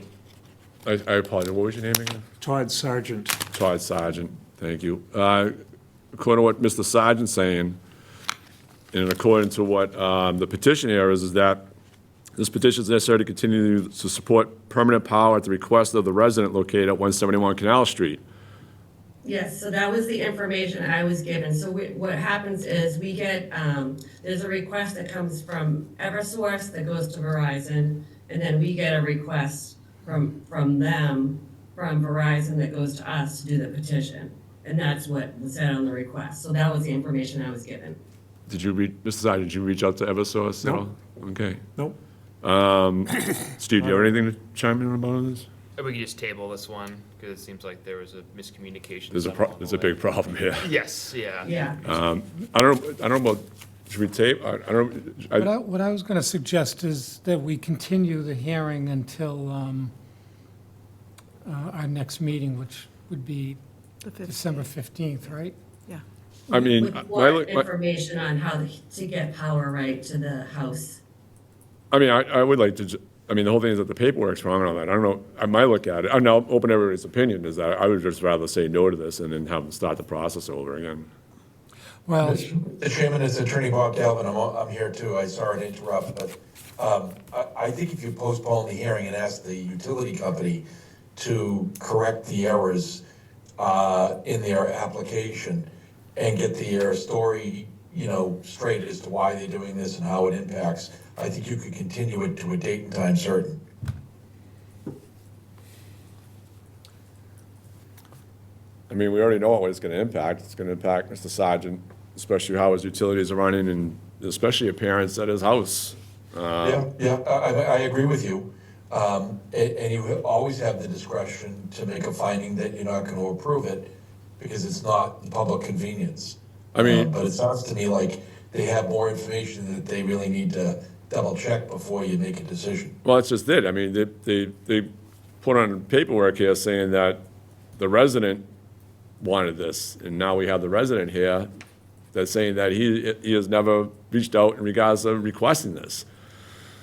I apologize, what was your name again? Todd Sargent. Todd Sargent, thank you. According to what Mr. Sargent's saying, and according to what the petition here is that this petition is necessary to continue to support permanent power at the request of the resident located at 171 Canal Street. Yes, so that was the information I was given. So what happens is we get, there's a request that comes from Eversource that goes to Verizon, and then we get a request from them, from Verizon that goes to us to do the petition. And that's what was said on the request. So that was the information I was given. Did you Mr. Side, did you reach out to Eversource at No. all? Okay. Nope. Steve, do you have anything to chime in about this? We could just table this one, because it seems like there was a miscommunication. There's somewhere along there's the a big problem here. way. Yes, yeah. Yeah. I don't know about, should we tape, I don't, What I was going to suggest is that we continue the hearing until our next meeting, which would be The 15th. December 15th, right? Yeah. I mean, With more information on how to get power right to the house. I mean, I would like to, I mean, the whole thing is that the paperwork's wrong and all that. I don't know, I might look at it, I know, open everybody's opinion, is that I would just rather say no to this and then have them start the process over again. Well, Mr. Chairman, it's Attorney Bob Galvin. I'm here too. I'm sorry to interrupt, but I think if you postpone the hearing and ask the utility company to correct the errors in their application and get their story, straight as to why they're doing this and how it impacts, I think you could continue it to a date and time certain. I mean, we already know what it's gonna impact. It's gonna impact Mr. Sargent, especially how his utilities are running and especially appearance at his house. Yeah, I agree with you. And you always have the discretion to make a finding that you're not going to approve it because it's not the public convenience. I mean- But it sounds to me like they have more information that they really need to double check before you make a decision. Well, that's just it. I mean, they put on paperwork here saying that the resident wanted this, and now we have the resident here that's saying that he has never reached out in regards to requesting this.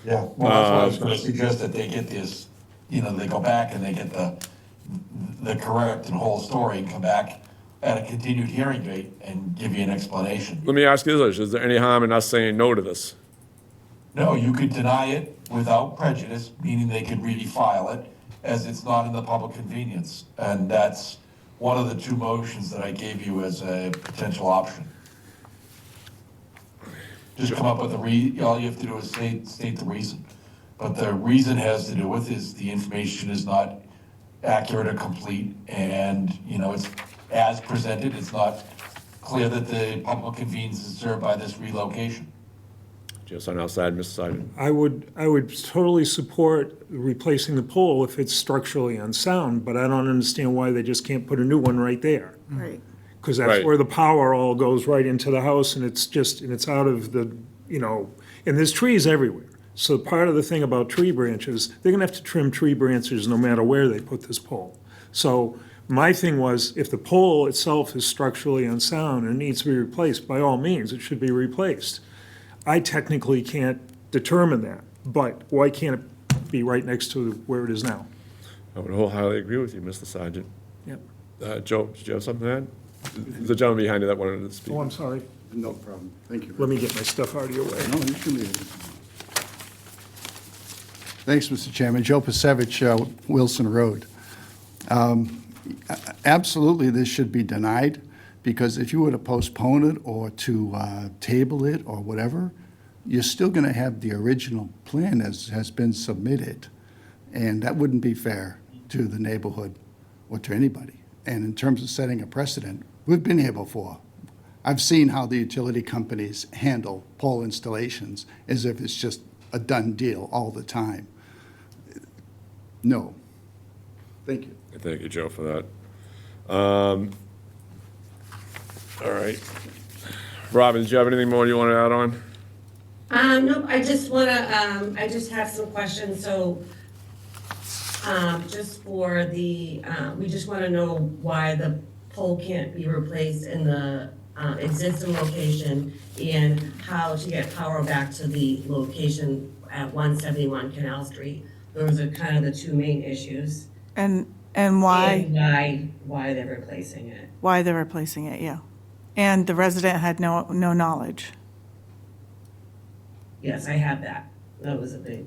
Yeah, well, that's why I was gonna suggest that they get this, they go back and they get the correct and whole story and come back at a continued hearing date and give you an explanation. Let me ask you this, is there any harm in us saying no to this? No, you could deny it without prejudice, meaning they could refile it, as it's not in the public convenience. And that's one of the two motions that I gave you as a potential option. Just come up with all you have to do is state the reason. But the reason has to do with is the information is not accurate or complete, and, it's as presented, it's not clear that the public convenience is served by this relocation. Just on our side, Mr. Sargent. I would totally support replacing the pole if it's structurally unsound, but I don't understand why they just can't put a new one right there. Right. Because that's Right. where the power all goes right into the house, and it's out of the, and there's trees everywhere. So part of the thing about tree branches, they're gonna have to trim tree branches no matter where they put this pole. So my thing was, if the pole itself is structurally unsound and needs to be replaced, by all means, it should be replaced. I technically can't determine that, but why can't it be right next to where it is now? I would wholeheartedly agree with you, Mr. Sargent. Yep. Joe, did you have something to add? The gentleman behind you that wanted to speak. Oh, I'm sorry. No problem. Thank you. Let me get my stuff out of your way. No, you can leave it. Thanks, Mr. Chairman. Joe Pasevich, Wilson Road. Absolutely, this should be denied, because if you were to postpone it or to table it or whatever, you're still going to have the original plan as has been submitted, and that wouldn't be fair to the neighborhood or to anybody. And in terms of setting a precedent, we've been here before. I've seen how the utility companies handle pole installations as if it's just a done deal all the time. No. Thank you. Thank you, Joe, for that. All right. Robin, do you have anything more you want to add on? No, I just have some questions, so, just for the, we just wanna know why the pole can't be replaced in the, existing location, and how to get power back to the location at 171 Canal Street. Those are kind of the two main issues. And why, And why they're replacing it. why they're replacing it, yeah. And the resident had no knowledge. Yes, I have that. That was a big.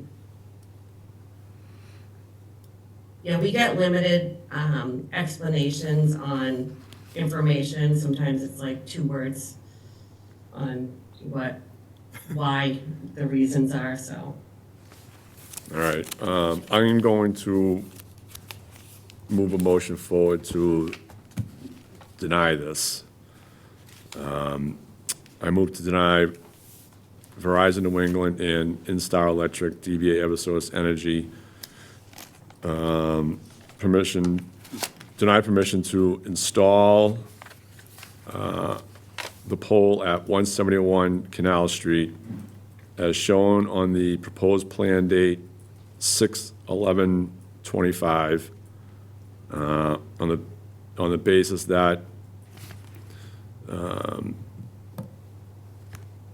Yeah, we get limited explanations on information. Sometimes it's like 2 words on why the reasons are, so. All right. I'm going to move a motion forward to deny this. I move to deny Verizon New England and Instar Electric, DBA Eversource Energy, deny permission to install the pole at 171 Canal Street as shown on the proposed plan date 6/11/25, on the basis that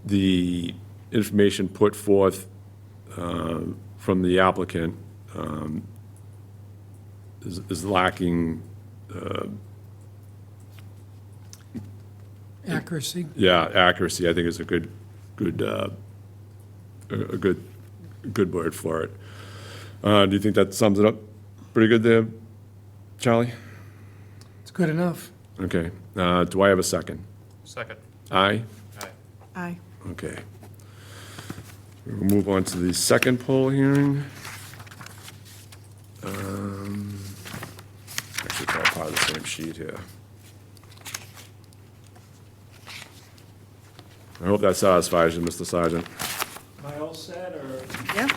the information put forth from the applicant is lacking, Accuracy. accuracy, I think is a good word for it. Do you think that sums it up pretty good there, Charlie? It's good enough. Okay. Do I have a second? Second. Aye? Aye. Okay. We'll move on to the second poll hearing. Actually, it's all part of the same sheet here. I hope that satisfies you, Mr. Sergeant. Am I all set, or? Yeah.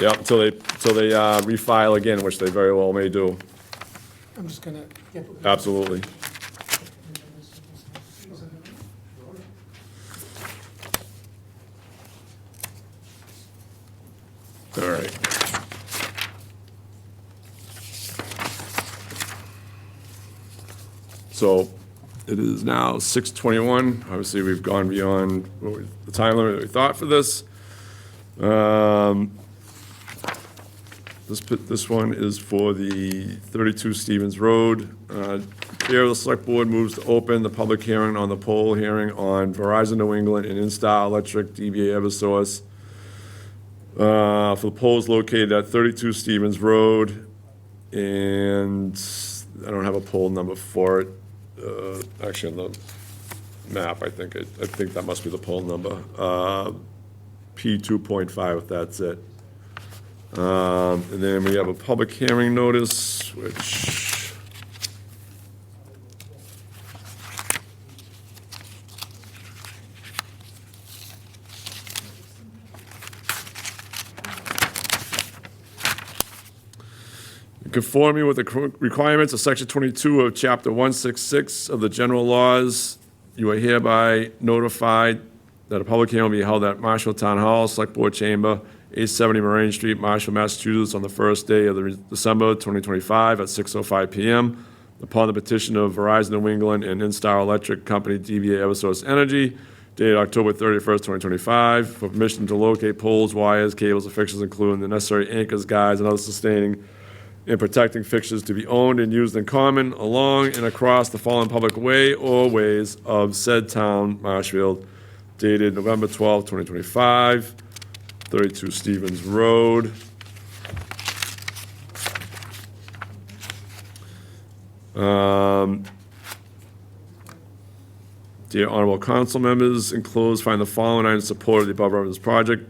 Yep, until they refile again, which they very well may do. I'm just gonna get. Absolutely. All right. So it is now 6:21. Obviously, we've gone beyond the time limit that we thought for this. This one is for the 32 Stevens Road. Chair of the Select Board moves to open the public hearing on the poll hearing on Verizon New England and Instar Electric, DBA Eversource, for the polls located at 32 Stevens Road, and I don't have a poll number for it. Actually, on the map, I think that must be the poll number. P2.5, if that's it. And then we have a public hearing notice, which in conformity with the requirements of Section 22 of Chapter 166 of the General Laws, you are hereby notified that a public hearing will be held at Marshfield Town Hall, Select Board Chamber, 870 Moraine Street, Marshfield, Massachusetts, on the first day of December 2025 at 6:05 PM, upon the petition of Verizon New England and Instar Electric Company, DBA Eversource Energy, dated October 31st, 2025, for permission to locate poles, wires, cables, and fixtures, including the necessary anchors, guides, and other sustaining and protecting fixtures to be owned and used in common along and across the following public way or ways of said town, Marshfield, dated November 12th, 2025, 32 Stevens Road. Dear Honorable Council members, enclosed find the following items in support of the above referenced project.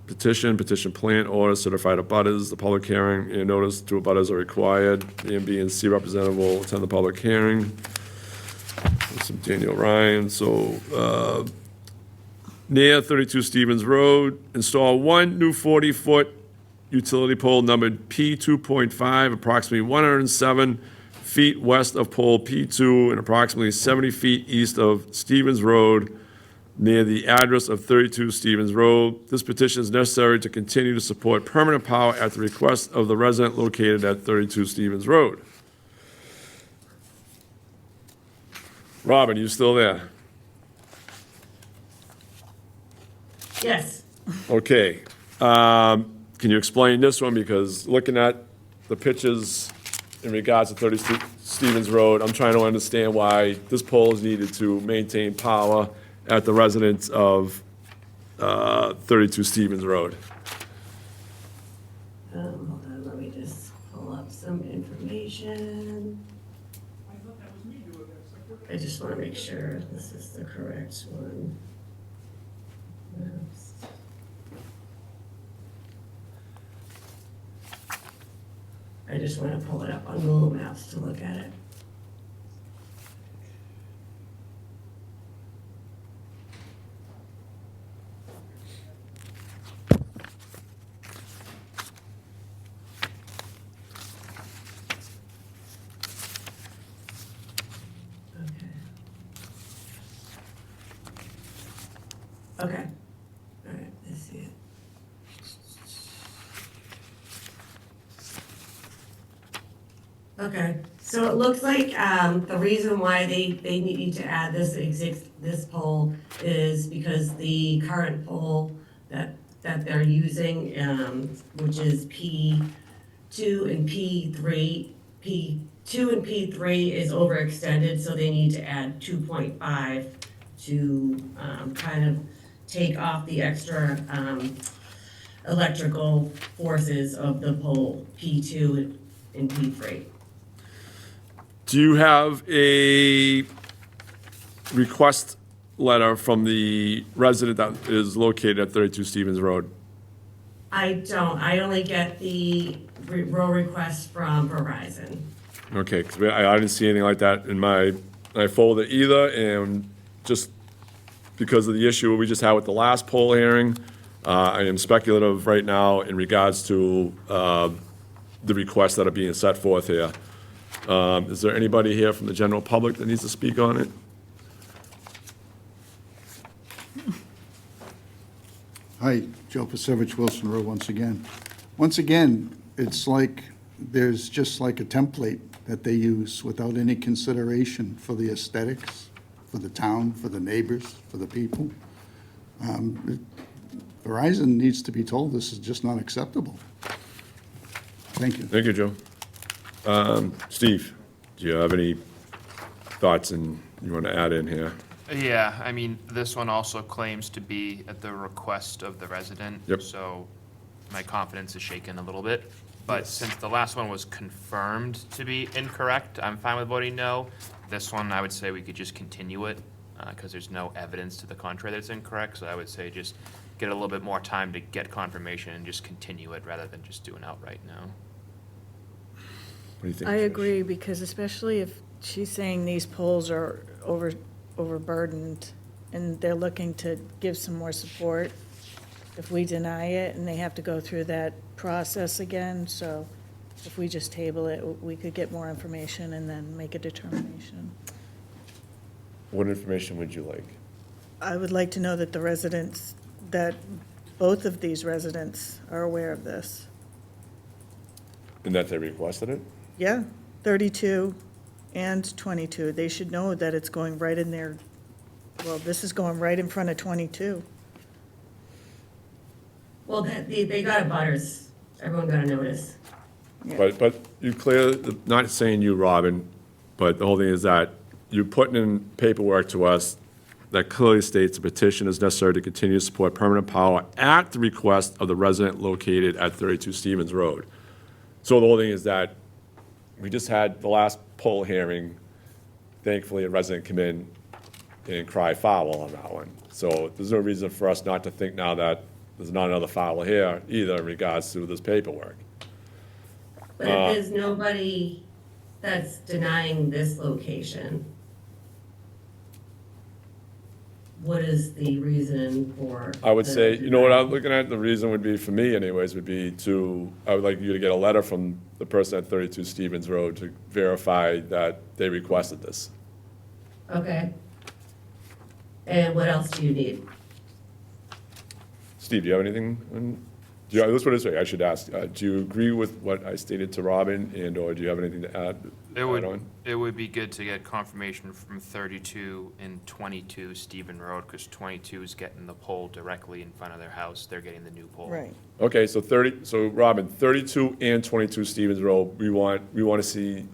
Petition plant order, certified abutters, the public hearing and notice to abutters are required. The B and C representative will attend the public hearing. Some Daniel Ryan, so, near 32 Stevens Road, install one new 40-foot utility pole numbered P2.5, approximately 107 feet west of pole P2 and approximately 70 feet east of Stevens Road, near the address of 32 Stevens Road. This petition is necessary to continue to support permanent power at the request of the resident located at 32 Stevens Road. Robin, you still there? Yes. Okay. Can you explain this one? Because looking at the pictures in regards to 30 Stevens Road, I'm trying to understand why this pole is needed to maintain power at the residence of 32 Stevens Road. Hold on, let me just pull up some information. I just want to make sure this is the correct one. Oops. I just want to pull it up on Google Maps to look at it. Okay, so it looks like, the reason why they need to add this pole is because the current pole that they're using, which is P2 and P2 and P3 is overextended, so they need to add 2.5 to, kind of take off the extra, electrical forces of the pole, P2 and P3. Do you have a request letter from the resident that is located at 32 Stevens Road? I don't, I only get the row request from Verizon. Okay, because I didn't see anything like that in my folder either, and just because of the issue we just had with the last poll hearing, I am speculative right now in regards to the requests that are being set forth here. Is there anybody here from the general public that needs to speak on it? Hi, Joe Pasevich, Wilson Road once again. Once again, it's like, there's just like a template that they use without any consideration for the aesthetics, for the town, for the neighbors, for the people. Verizon needs to be told this is just not acceptable. Thank you. Thank you, Joe. Steve, do you have any thoughts and you want to add in here? Yeah, I mean, this one also claims to be at the request of the resident. Yep. So my confidence is shaken a little bit. But since the last one was confirmed to be incorrect, I'm fine with voting no. This one, I would say we could just continue it, because there's no evidence to the contrary that it's incorrect. So I would say just get a little bit more time to get confirmation and just continue it rather than just do an outright no. What do you think? I Trish? agree, because especially if she's saying these poles are overburdened and they're looking to give some more support, if we deny it and they have to go through that process again, so if we just table it, we could get more information and then make a determination. What information would you like? I would like to know that the residents, that both of these residents are aware of this. And that they requested it? Yeah, 32 and 22. They should know that it's going right in their, well, this is going right in front of 22. Well, they got a butters, everyone got a notice. But you clear, not saying you, Robin, but the whole thing is that you're putting in paperwork to us that clearly states the petition is necessary to continue to support permanent power at the request of the resident located at 32 Stevens Road. So the whole thing is that we just had the last poll hearing. Thankfully, a resident come in and cry foul on that one. So there's no reason for us not to think now that there's not another foul here either in regards to this paperwork. But if there's nobody that's denying this location, what is the reason for? I would the say, you know what I'm looking at, the reason would be, for me anyways, would be I would like you to get a letter from the person at 32 Stevens Road to verify that they requested this. Okay. And what else do you need? Steve, do you have anything? Let's put it this way, I should ask, do you agree with what I stated to Robin, and/or do you have anything to add on? It would be good to get confirmation from 32 and 22 Stephen Road, because 22 is getting the pole directly in front of their house. They're getting the new pole. Right. Okay, so Robin, 32 and 22 Stevens Road, we want to see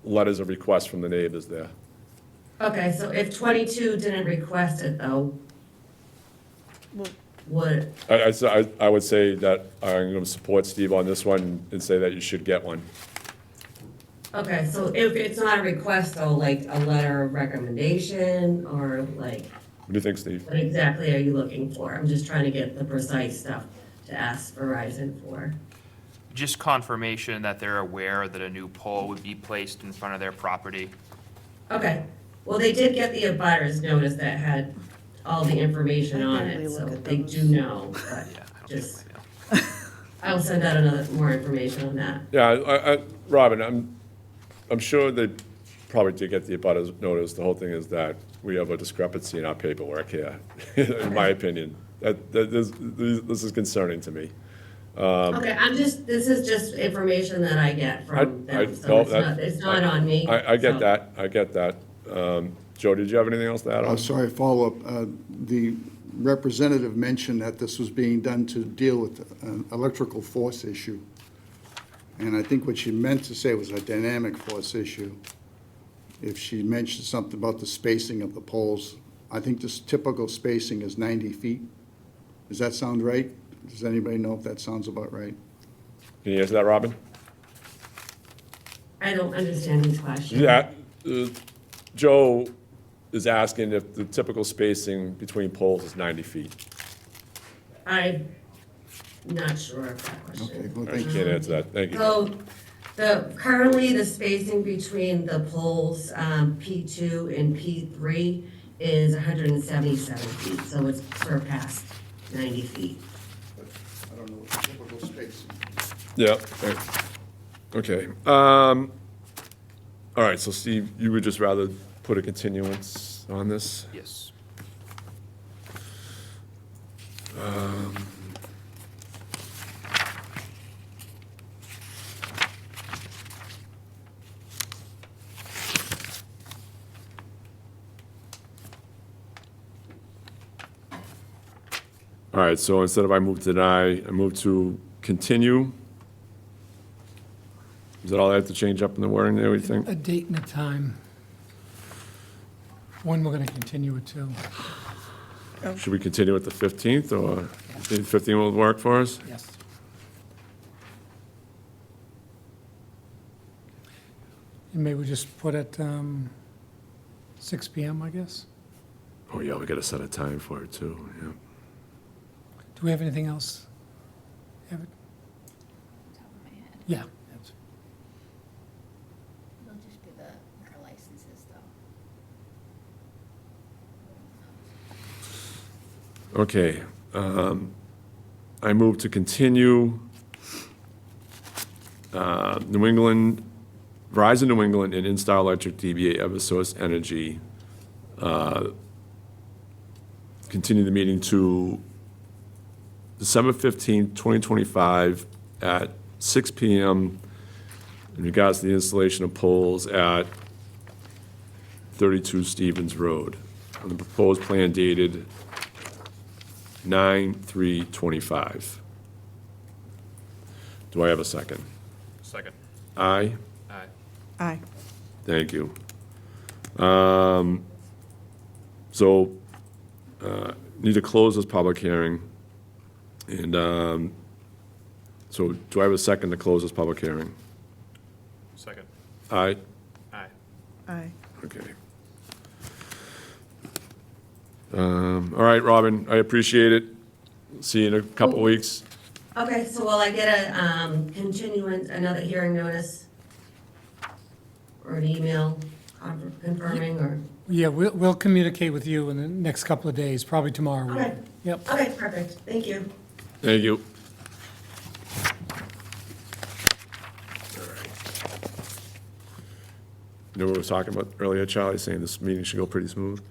letters of request from the neighbors there. Okay, so if 22 didn't request it though, Well, would, I would say that I'm going to support Steve on this one and say that you should get one. okay, so if it's not a request though, like a letter of recommendation or like, What do you think, Steve? what exactly are you looking for? I'm just trying to get the precise stuff to ask Verizon for. Just confirmation that they're aware that a new pole would be placed in front of their property. Okay, well, they did get the abutters notice that had all the information I on barely it, so look at they those. do know, but Yeah, I don't just, think they know. I'll send out more information on that. Yeah, Robin, I'm sure they probably did get the abutters notice. The whole thing is that we have a discrepancy in our paperwork here, in my opinion. This is concerning to me. Okay, this is just information that I get from I- them, so no, it's not, it's not on me. I get so. that, I get that. Joe, did you have anything else to add on? Sorry, follow-up. The representative mentioned that this was being done to deal with an electrical force issue. And I think what she meant to say was a dynamic force issue. If she mentioned something about the spacing of the poles, I think this typical spacing is 90 feet. Does that sound right? Does anybody know if that sounds about right? Can you answer that, Robin? I don't understand these questions. Yeah, Joe is asking if the typical spacing between poles is 90 feet. I'm not sure of that Okay, question. well, I thank you. can't answer that, thank you. So, currently, the spacing between the poles, P2 and P3 is 177 feet, so it's surpassed 90 feet. I don't know what the typical spacing. Yeah, right. Okay. All right, so Steve, you would just rather put a continuance on this? Yes. All right, so instead of I move to deny, I move to continue. Is that all I have to change up in the wording there, what do you think? A date and a time. When we're gonna continue it to. Should we continue at the 15th, or 15th will work for us? Yes. And maybe we just put it, 6 PM, I guess? Oh, yeah, we got to set a time for it, too, yeah. Do we have anything else? Have it? Top of my head. Yeah. We'll just do the liquor licenses, though. Okay, I move to continue New England, Verizon New England and Instar Electric DBA Eversource Energy. Continue the meeting to December 15th, 2025 at 6 PM in regards to the installation of poles at 32 Stevens Road on the proposed plan dated 9/3/25. Do I have a second? Second. Aye? Aye. Aye. Thank you. So, need to close this public hearing. And, so do I have a second to close this public hearing? Second. Aye? Aye. Aye. Okay. All right, Robin, I appreciate it. See you in a couple weeks. Okay, so will I get a continuance, another hearing notice? Or an email confirming, or? Yeah, we'll communicate with you in the next couple of days, probably tomorrow. Okay. Yep. Okay, perfect, thank you. Thank you. You know what we were talking about earlier, Charlie, saying this meeting should go pretty smooth?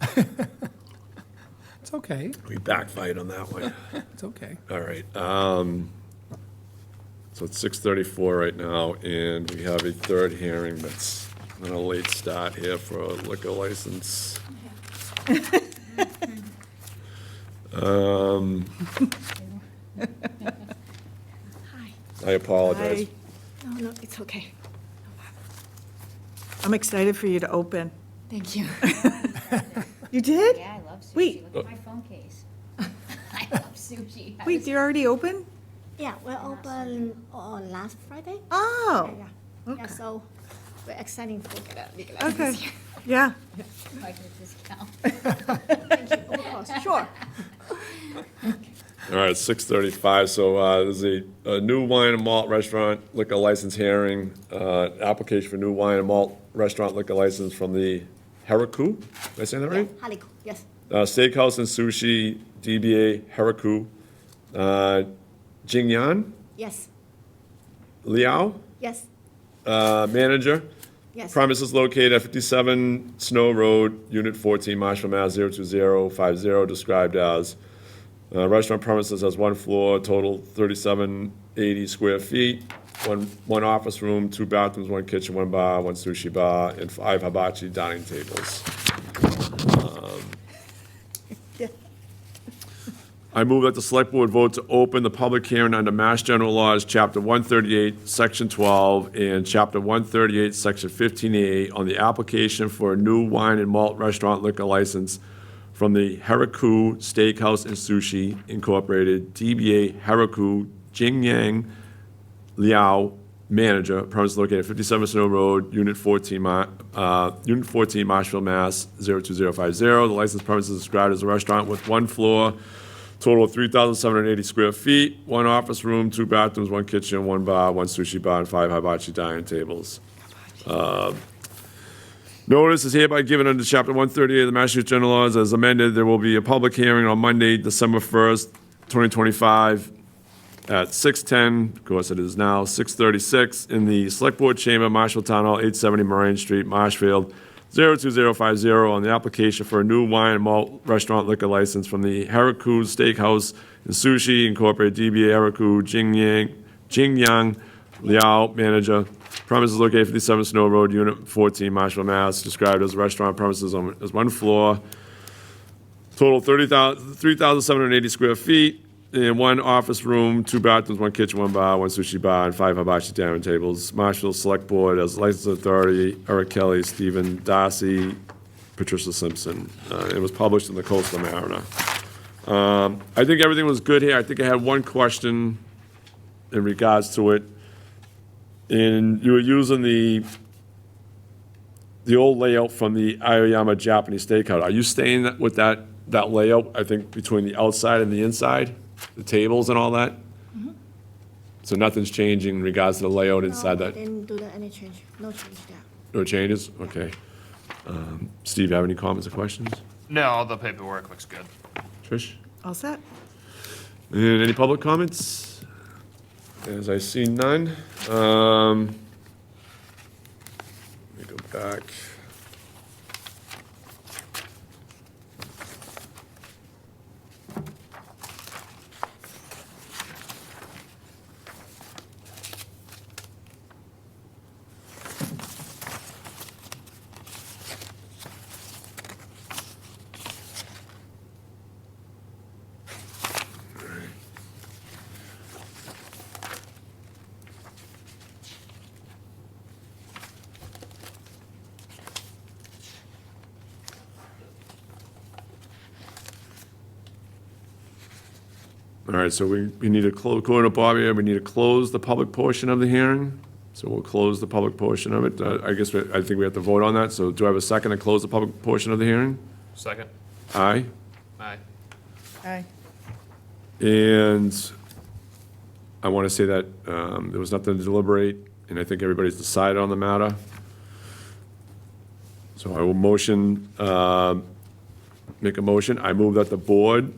It's okay, We backfired on that one. it's okay. All right, so it's 6:34 right now, and we have a third hearing that's on a late start here for a liquor license. I apologize. Aye. No, it's okay. I'm excited for you to open. Thank you. You did? Yeah, I love sushi. Wait. Look at my phone case. I love sushi. I Wait, was- you're already open? Yeah, we're open on last Friday. Oh, Yeah, yeah, so we're exciting for the okay. this year. Yeah. I get a discount. Thank you, of course, sure. All right, it's 6:35, so there's a new wine and malt restaurant liquor license hearing, application for new wine and malt restaurant liquor license from the Haraku, did I say that right? Haliku, yes. Steakhouse and Sushi, DBA Haraku. Jingyan Yes, Liao, yes, manager. yes. Premises located at 57 Snow Road, Unit 14, Marshall, Mass. 02050, described as restaurant premises has one floor, total 37 80 square feet, one office room, 2 bathrooms, 1 kitchen, 1 bar, 1 sushi bar, and 5 hibachi dining tables. I move that the select board vote to open the public hearing under Mass General Laws, Chapter 138, Section 12, and Chapter 138, Section 15A, on the application for a new wine and malt restaurant liquor license from the Haraku Steakhouse and Sushi Incorporated, DBA Haraku Jingyang Liao, manager, premise located at 57 Snow Road, Unit 14, Marshfield, Mass. 02050. The licensed premise is described as a restaurant with 1 floor, total of 3,780 square feet, 1 office room, 2 bathrooms, 1 kitchen, 1 bar, 1 sushi bar, and 5 hibachi dining tables. Notice is hereby given under Chapter 138 of the Massachusetts General Laws as amended. There will be a public hearing on Monday, December 1st, 2025, at 6:10, of course it is now 6:36, in the Select Board Chamber, Marshfield Town Hall, 870 Moraine Street, Marshfield, 02050, on the application for a new wine and malt restaurant liquor license from the Haraku Steakhouse and Sushi Incorporated, DBA Haraku Jingyang Liao, manager. Premises located at 57 Snow Road, Unit 14, Marshfield, Mass. Described as a restaurant premises as 1 floor. Total 3,780 square feet, and 1 office room, 2 bathrooms, 1 kitchen, 1 bar, 1 sushi bar, and 5 hibachi dining tables. Marshfield Select Board as licensed authority, Eric Kelly, Stephen Darcy, Patricia Simpson. It was published in the Coastal Mariner. I think everything was good here. I think I had one question in regards to it. And you were using the old layout from the Aoyama Japanese Steakhouse. Are you staying with that layout, I think, between the outside and the inside? The tables and all that? So nothing's changing in regards to the layout inside No, I that? didn't do any change, no change there. No changes? Okay. Steve, you have any comments or questions? No, all the paperwork looks good. Trish? All set? And any public comments? As I see none. Let me go back. All right, so we need to close, according to Bobby, we need to close the public portion of the hearing. So we'll close the public portion of it. I guess, I think we have to vote on that. So do I have a second to close the public portion of the hearing? Second? Aye. Aye. Aye. And I want to say that there was nothing to deliberate, and I think everybody's decided on the matter. So I will make a motion. I move that the board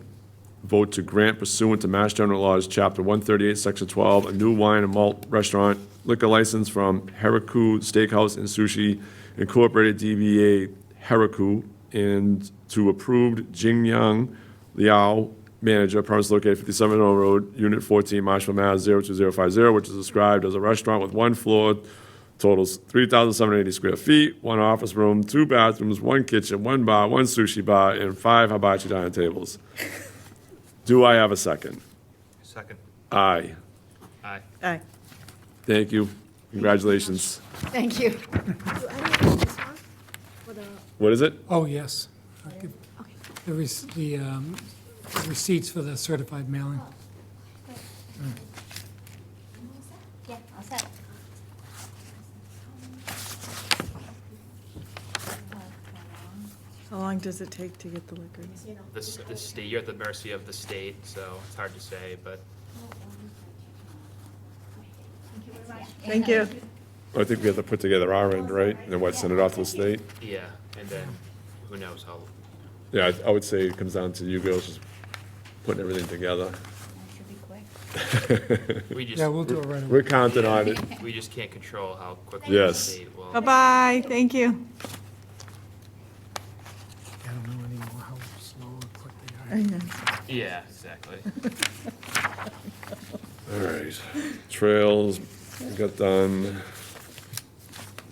vote to grant pursuant to Mass General Laws, Chapter 138, Section 12, a new wine and malt restaurant liquor license from Haraku Steakhouse and Sushi Incorporated, DBA Haraku, and to approved Jingyang Liao, manager, premise located 57 Mill Road, Unit 14, Marshfield, Mass. 02050, which is described as a restaurant with 1 floor, totals 3,780 square feet, 1 office room, 2 bathrooms, 1 kitchen, 1 bar, 1 sushi bar, and 5 hibachi dining tables. Do I have a second? Second. Aye. Aye. Aye. Thank you. Congratulations. Thank you. Do I need this one for the, What is it? Oh, yes. okay. The receipts for the certified mailing. Yeah, all set. How long does it take to get the liquor? The state, you're at the mercy of the state, so it's hard to say, but Thank you. I think we have to put together our end, right? And then what, send it off to the state? yeah, and then who knows how, Yeah, I would say it comes down to you girls just putting everything together. That should be quick. we just, Yeah, we'll do it right away. We're counting on it. we just can't control how quickly the Yes. state will. Bye-bye, thank you. I don't know anymore how slow or quick they I are. know. Yeah, exactly. All right, trails, we got done.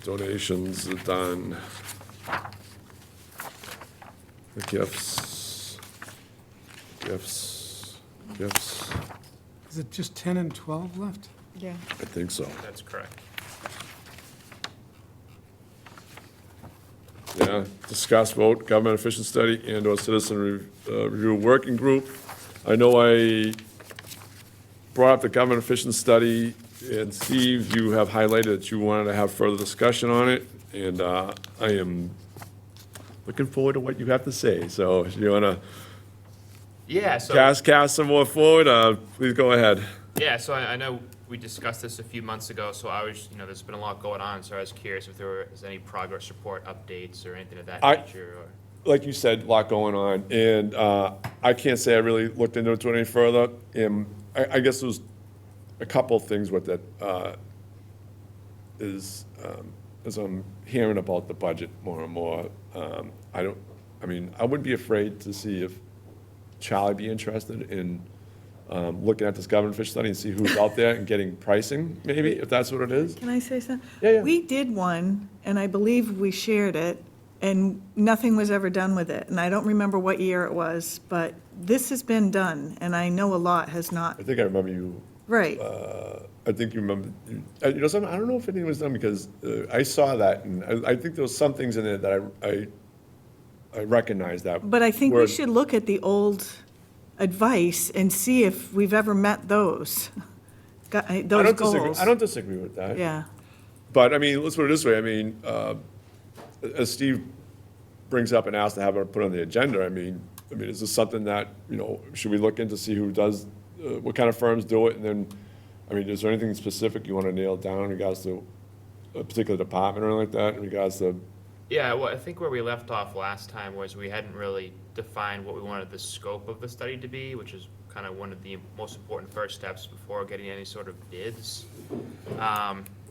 Donations are done. The gifts. Is it just 10 and 12 left? Yeah. I think so. That's correct. Yeah, discuss, vote, government efficiency study and/or citizen review working group. I know I brought up the government efficiency study, and Steve, you have highlighted that you wanted to have further discussion on it, and I am looking forward to what you have to say. So if you want to Yeah, so. cast some more forward, please go ahead. Yeah, so I know we discussed this a few months ago, so I was, there's been a lot going on, so I was curious if there was any progress report updates or anything of that nature, or. Like you said, a lot going on, and I can't say I really looked into it any further. And I guess there's a couple of things with it, as I'm hearing about the budget more and more, I wouldn't be afraid to see if Charlie be interested in looking at this government fish study and see who's out there and getting pricing, maybe, if that's what it is. Can I say something? Yeah. We did one, and I believe we shared it, and nothing was ever done with it. And I don't remember what year it was, but this has been done, and I know a lot has not. I think I remember you. Right. I think you remember, something, I don't know if anything was done, because I saw that, and I think there was some things in it that I recognized that. But I think we were- should look at the old advice and see if we've ever met those, those goals. I don't disagree with that. Yeah. But, I mean, let's put it this way, I mean, as Steve brings up and asks to have it put on the agenda, I mean, is this something that, should we look into, see who does, what kind of firms do it, and then, is there anything specific you want to nail down in regards to a particular department or anything like that, in regards to? Yeah, well, I think where we left off last time was we hadn't really defined what we wanted the scope of the study to be, which is kind of one of the most important first steps before getting any sort of bids.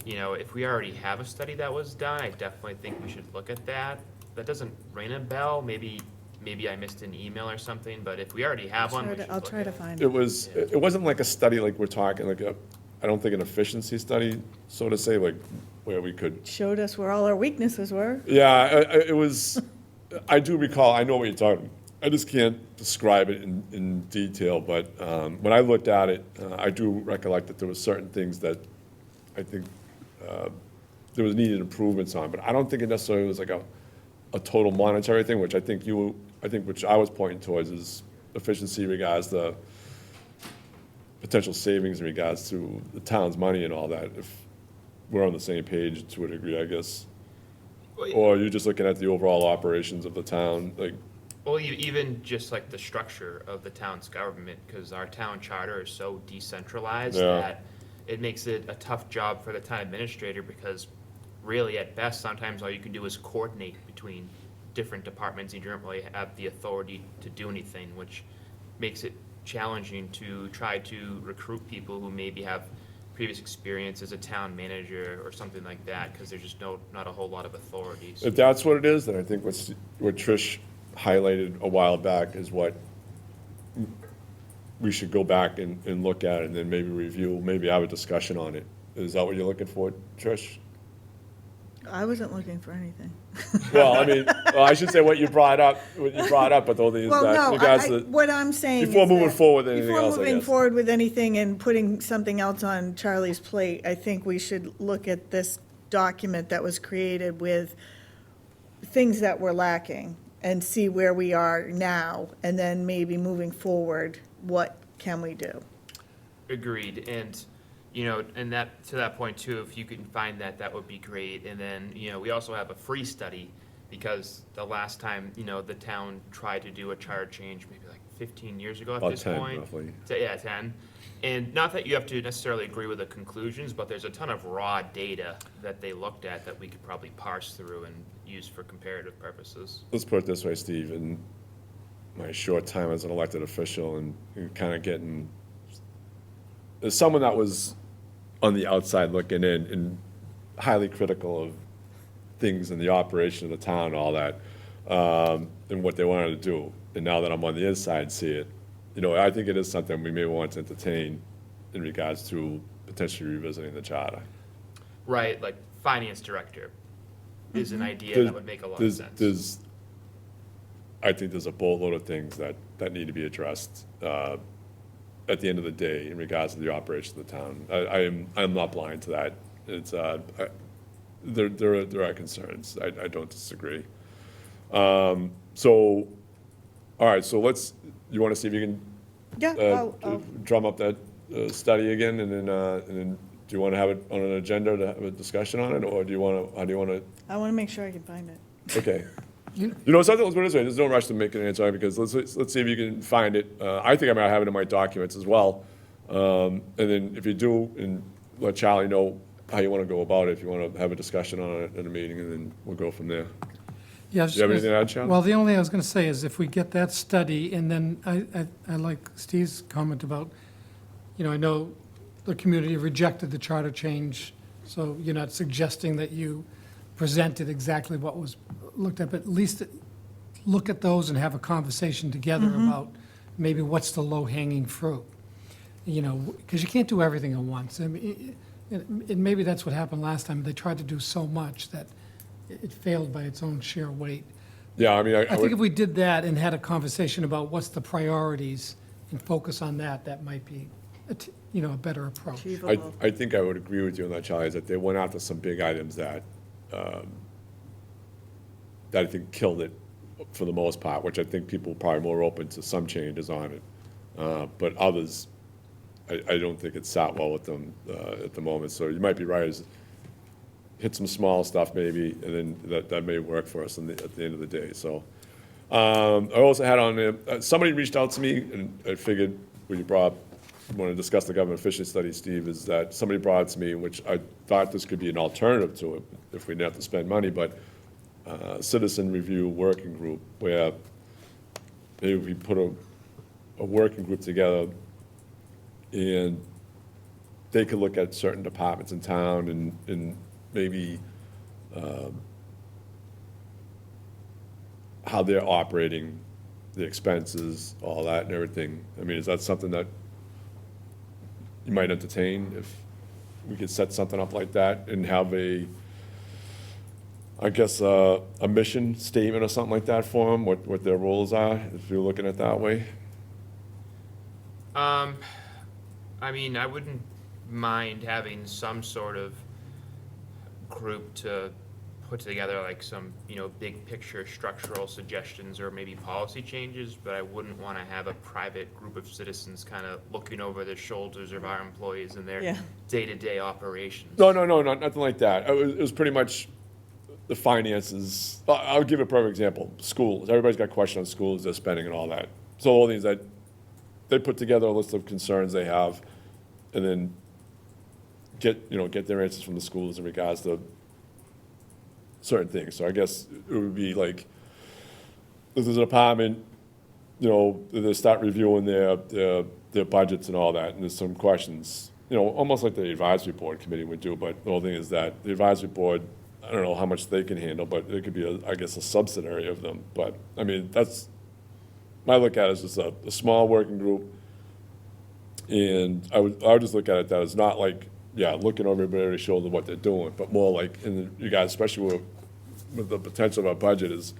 If we already have a study that was done, I definitely think we should look at that. That doesn't ring a bell, maybe I missed an email or something, but if we already have one, we should I'll look try at to it. find It it. wasn't like a study like we're talking, I don't think an efficiency study, so to say, like, where we could. Showed us where all our weaknesses were. Yeah, it was, I do recall, I know what you're talking, I just can't describe it in detail, but when I looked at it, I do recollect that there were certain things that I think there was needed improvements on, but I don't think it necessarily was like a total monetary thing, which I think which I was pointing towards is efficiency regards the potential savings in regards to the town's money and all that, if we're on the same page to a degree, I guess. Or you're just looking at the overall operations of the town, like, Well, even just like the structure of the town's government, because our town charter is so decentralized Yeah. that it makes it a tough job for the town administrator, because really at best, sometimes all you can do is coordinate between different departments, and you don't really have the authority to do anything, which makes it challenging to try to recruit people who maybe have previous experience as a town manager or something like that, because there's just not a whole lot of authorities. if that's what it is, then I think what Trish highlighted a while back is what we should go back and look at, and then maybe review, maybe have a discussion on it. Is that what you're looking for, Trish? I wasn't looking for anything. Well, I should say what you brought up, but the only thing is Well, that, no, regards to, what I'm saying is before moving that forward with anything else, I Before moving guess. forward with anything and putting something else on Charlie's plate, I think we should look at this document that was created with things that were lacking and see where we are now, and then maybe moving forward, what can we do? Agreed, and, and that, to that point too, if you can find that, that would be great. And then, we also have a free study, because the last time, the town tried to do a charter change, maybe like 15 years ago at About this 10 point. roughly. Yeah, 10. And not that you have to necessarily agree with the conclusions, but there's a ton of raw data that they looked at that we could probably parse through and use for comparative purposes. Let's put it this way, Steve, in my short time as an elected official and kind of getting, as someone that was on the outside looking in and highly critical of things in the operation of the town and all that, and what they wanted to do. And now that I'm on the inside, see it, I think it is something we may want to entertain in regards to potentially revisiting the charter. Right, like finance director is an idea There's- that would make a lot of there's- sense. There's, I think there's a boatload of things that need to be addressed at the end of the day in regards to the operation of the town. I'm not blind to that. It's, there are concerns. I don't disagree. So, all right, so you want to see if you can Yeah, drum up that study again, and then do you want to have it on an agenda to have a discussion on it, or how do you want to? I want to make sure I can find it. Okay. You know, something, let's put it this way, there's no rush to make an answer, because let's see if you can find it. I think I might have it in my documents as well. And then if you do, and let Charlie know how you want to go about it, if you want to have a discussion on it at a meeting, and then we'll go from there. Yeah, Do you have anything to add, Charlie? Well, the only thing I was gonna say is if we get that study, and then I like Steve's comment about, I know the community rejected the charter change, so you're not suggesting that you presented exactly what was looked at, but at least look at those and have a conversation together about maybe what's the low-hanging fruit. Because you can't do everything at once. I mean, and maybe that's what happened last time. They tried to do so much that it failed by its own sheer weight. Yeah, I mean, I think if we did that and had a conversation about what's the priorities and focus on that, that might be, a better approach. Achievable. I think I would agree with you on that, Charlie, is that they went after some big items that I think killed it for the most part, which I think people are probably more open to some changes on it. But others, I don't think it sat well with them at the moment. So you might be right, is hit some small stuff maybe, and then that may work for us at the end of the day. So I also had on there, somebody reached out to me, and I figured when you want to discuss the government efficiency study, Steve, is that somebody brought it to me, which I thought this could be an alternative to it if we didn't have to spend money, but citizen review working group, where maybe we put a working group together, and they could look at certain departments in town and maybe how they're operating, the expenses, all that and everything. I mean, is that something that you might entertain, if we could set something up like that and have a mission statement or something like that for them, what their roles are, if you're looking at it that way? I mean, I wouldn't mind having some sort of group to put together like some, big picture structural suggestions or maybe policy changes, but I wouldn't want to have a private group of citizens kind of looking over the shoulders of our employees and their Yeah. day-to-day operations. No, nothing like that. It was pretty much the finances. I'll give a perfect example. Schools. Everybody's got questions on schools, their spending and all that. So all things that they put together a list of concerns they have, and then get their answers from the schools in regards to certain things. So I guess it would be like, if there's a department, they start reviewing their budgets and all that, and there's some questions, almost like the advisory board committee would do, but the whole thing is that the advisory board, I don't know how much they can handle, but it could be, a subsidiary of them. But, I mean, that's, my look at it is just a small working group, and I would just look at it that it's not like, looking over everybody's shoulder what they're doing, but more like, you guys, especially with the potential of our budget, is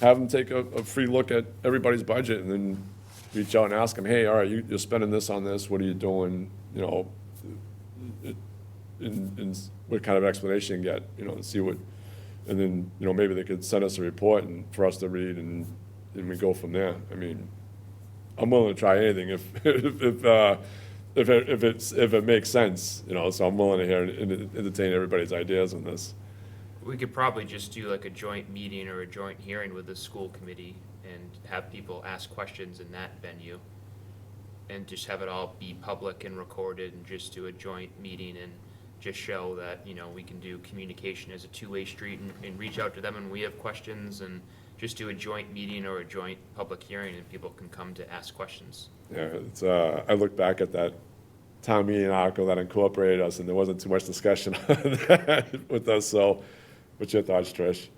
have them take a free look at everybody's budget, and then reach out and ask them, hey, all right, you're spending this on this, what are you doing, and what kind of explanation you get, and see what, and then, maybe they could send us a report and for us to read, and we go from there. I mean, I'm willing to try anything if it makes sense, so I'm willing to hear and entertain everybody's ideas on this. We could probably just do like a joint meeting or a joint hearing with the school committee and have people ask questions in that venue. And just have it all be public and recorded, and just do a joint meeting and just show that, we can do communication as a two-way street, and reach out to them when we have questions, and just do a joint meeting or a joint public hearing, and people can come to ask questions. Yeah, it's, I look back at that town meeting article that incorporated us, and there wasn't too much discussion on that with us, so what's your thoughts, Trish?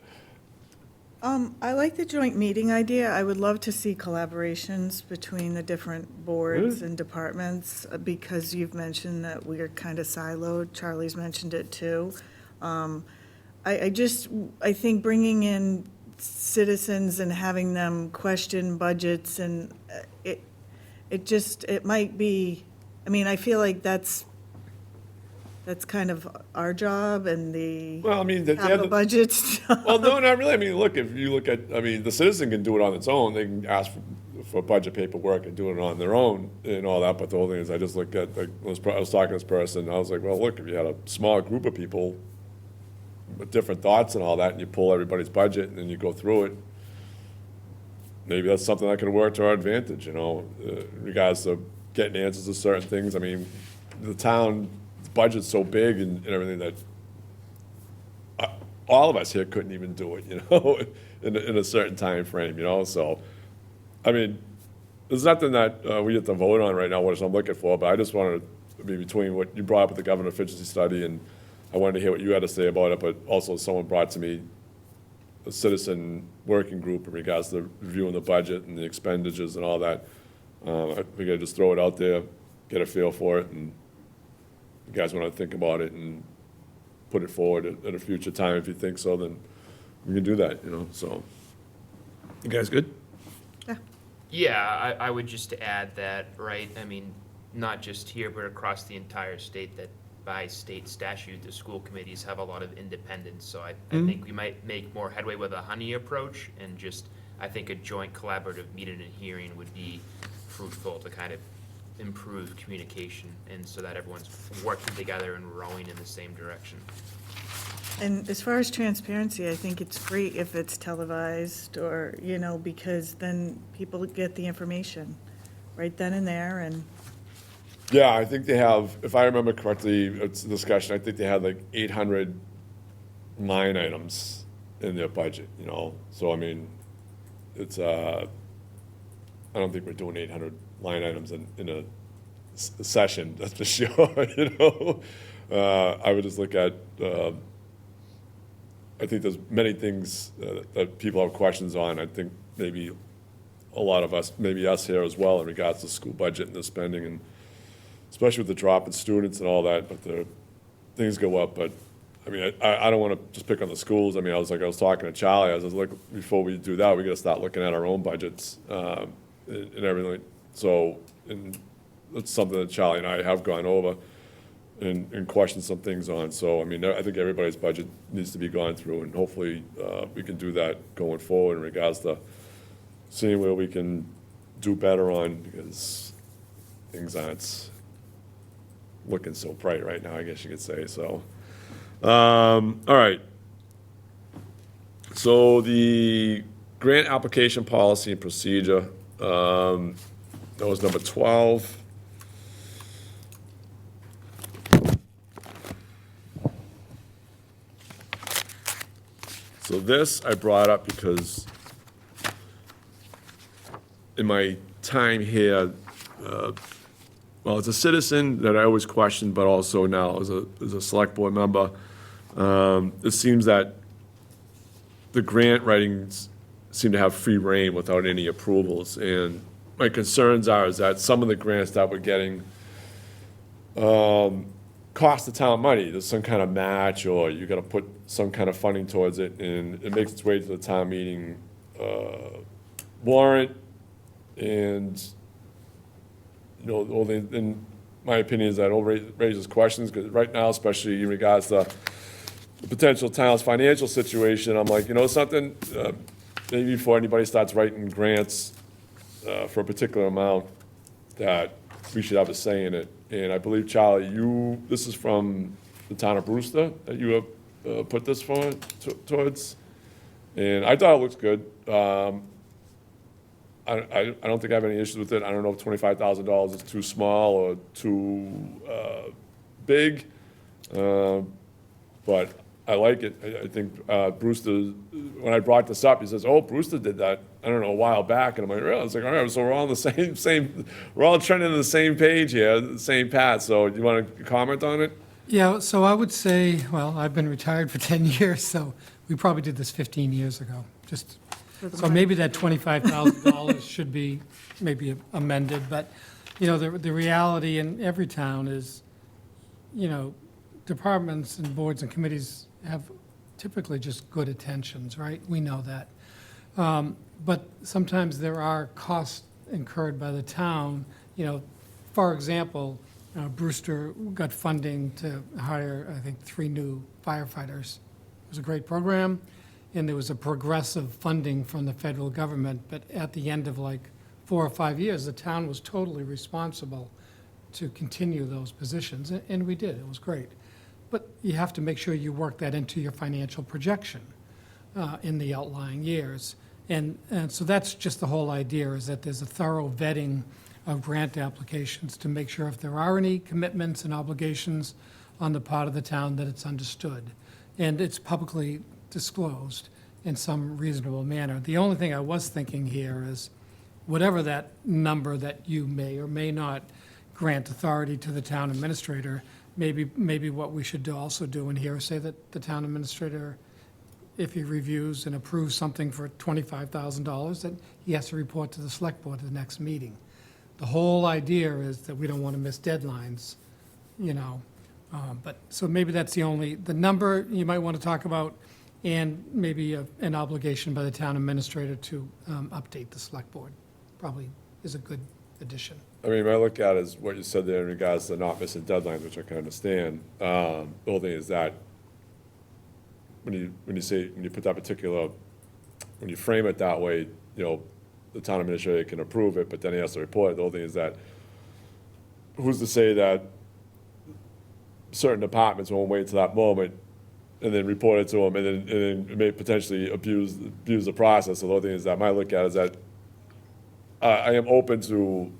I like the joint meeting idea. I would love to see collaborations between the different boards and departments, because you've mentioned that we are kind of siloed. Charlie's mentioned it too. I think bringing in citizens and having them question budgets and it might be, I mean, I feel like that's kind of our job and the Well, I mean, they have capital the- budgets. Well, no, not really. I mean, look, if you look at, I mean, the citizen can do it on its own. They can ask for budget paperwork and do it on their own and all that. But the whole thing is, I just look at, like, I was talking to this person, I was like, well, look, if you had a small group of people with different thoughts and all that, and you pull everybody's budget and then you go through it, maybe that's something that can work to our advantage, in regards to getting answers to certain things. I mean, the town budget's so big and everything that all of us here couldn't even do it, in a certain time frame, so, I mean, there's nothing that we have to vote on right now, what I'm looking for, but I just wanted to be between what you brought up with the government efficiency study, and I wanted to hear what you had to say about it, but also someone brought to me a citizen working group in regards to reviewing the budget and the expenditures and all that. I figured I'd just throw it out there, get a feel for it, and you guys want to think about it and put it forward at a future time. If you think so, then we can do that, so. You guys good? Yeah, I would just add that, right, I mean, not just here, but across the entire state, that by state statute, the school committees have a lot of independence. So I think we might make more headway with a honey approach, and just, I think a joint collaborative meeting and hearing would be fruitful to kind of improve communication, and so that everyone's working together and rowing in the same direction. And as far as transparency, I think it's great if it's televised or, because then people get the information right then and there, and Yeah, I think they have, if I remember correctly, it's a discussion, I think they had like 800 line items in their budget, so I mean, it's, I don't think we're doing 800 line items in a session, that's for sure, I would just look at, I think there's many things that people have questions on. I think maybe a lot of us, maybe us here as well, in regards to the school budget and the spending, and especially with the drop in students and all that, but the things go up. But I mean, I don't want to just pick on the schools. I mean, I was talking to Charlie, I was like, before we do that, we got to start looking at our own budgets and everything. So, and that's something that Charlie and I have gone over and questioned some things on. So, I mean, I think everybody's budget needs to be gone through, and hopefully we can do that going forward in regards to seeing where we can do better on, because things aren't looking so bright right now, I guess you could say, so. All right. So the grant application policy and procedure, that was number 12. So this I brought up because in my time here, well, as a citizen that I always questioned, but also now as a select board member, it seems that the grant writings seem to have free rein without any approvals. And my concerns is that some of the grants that we're getting cost the town money. There's some kind of match, or you gotta put some kind of funding towards it, and it makes its way to the town meeting warrant. And, in my opinion, is that it raises questions, because right now, especially in regards to the potential town's financial situation, I'm like, something, maybe before anybody starts writing grants for a particular amount, that we should have a say in it. And I believe, Charlie, this is from the town of Brewster that you have put this towards, and I thought it looks good. I don't think I have any issues with it. I don't know if $25,000 is too small or too big, but I like it. I think Brewster, when I brought this up, he says, "Oh, Brewster did that, I don't know, a while back," and I'm like, "Really?" I was like, "All right, so we're all on the same, we're all trending in the same page here, the same path." So, do you want to comment on it? Yeah, so I would say, well, I've been retired for 10 years, so we probably did this 15 years ago. just, For the so money. maybe that $25,000 should be maybe amended, but, the reality in every town is, departments and boards and committees have typically just good intentions, right? We know that. But sometimes there are costs incurred by the town, for example, Brewster got funding to hire, I think, 3 new firefighters. It was a great program, and there was a progressive funding from the federal government, but at the end of like 4 or 5 years, the town was totally responsible to continue those positions, and we did, it was great. But you have to make sure you work that into your financial projection in the outlying years. And so that's just the whole idea, is that there's a thorough vetting of grant applications to make sure if there are any commitments and obligations on the part of the town, that it's understood. And it's publicly disclosed in some reasonable manner. The only thing I was thinking here is, whatever that number that you may or may not grant authority to the town administrator, maybe what we should also do in here is say that the town administrator, if he reviews and approves something for $25,000, that he has to report to the select board at the next meeting. The whole idea is that we don't want to miss deadlines, but, so maybe that's the number you might want to talk about, and maybe an obligation by the town administrator to update the select board, probably is a good addition. I mean, when I look at it as what you said there in regards to not missing deadlines, which I can understand, the whole thing is that when you put that particular, when you frame it that way, the town administrator can approve it, but then he has to report it. The whole thing is that, who's to say that certain departments won't wait to that moment and then report it to them, and then may potentially abuse the process. So the whole thing is that, my look at it is that I am open to,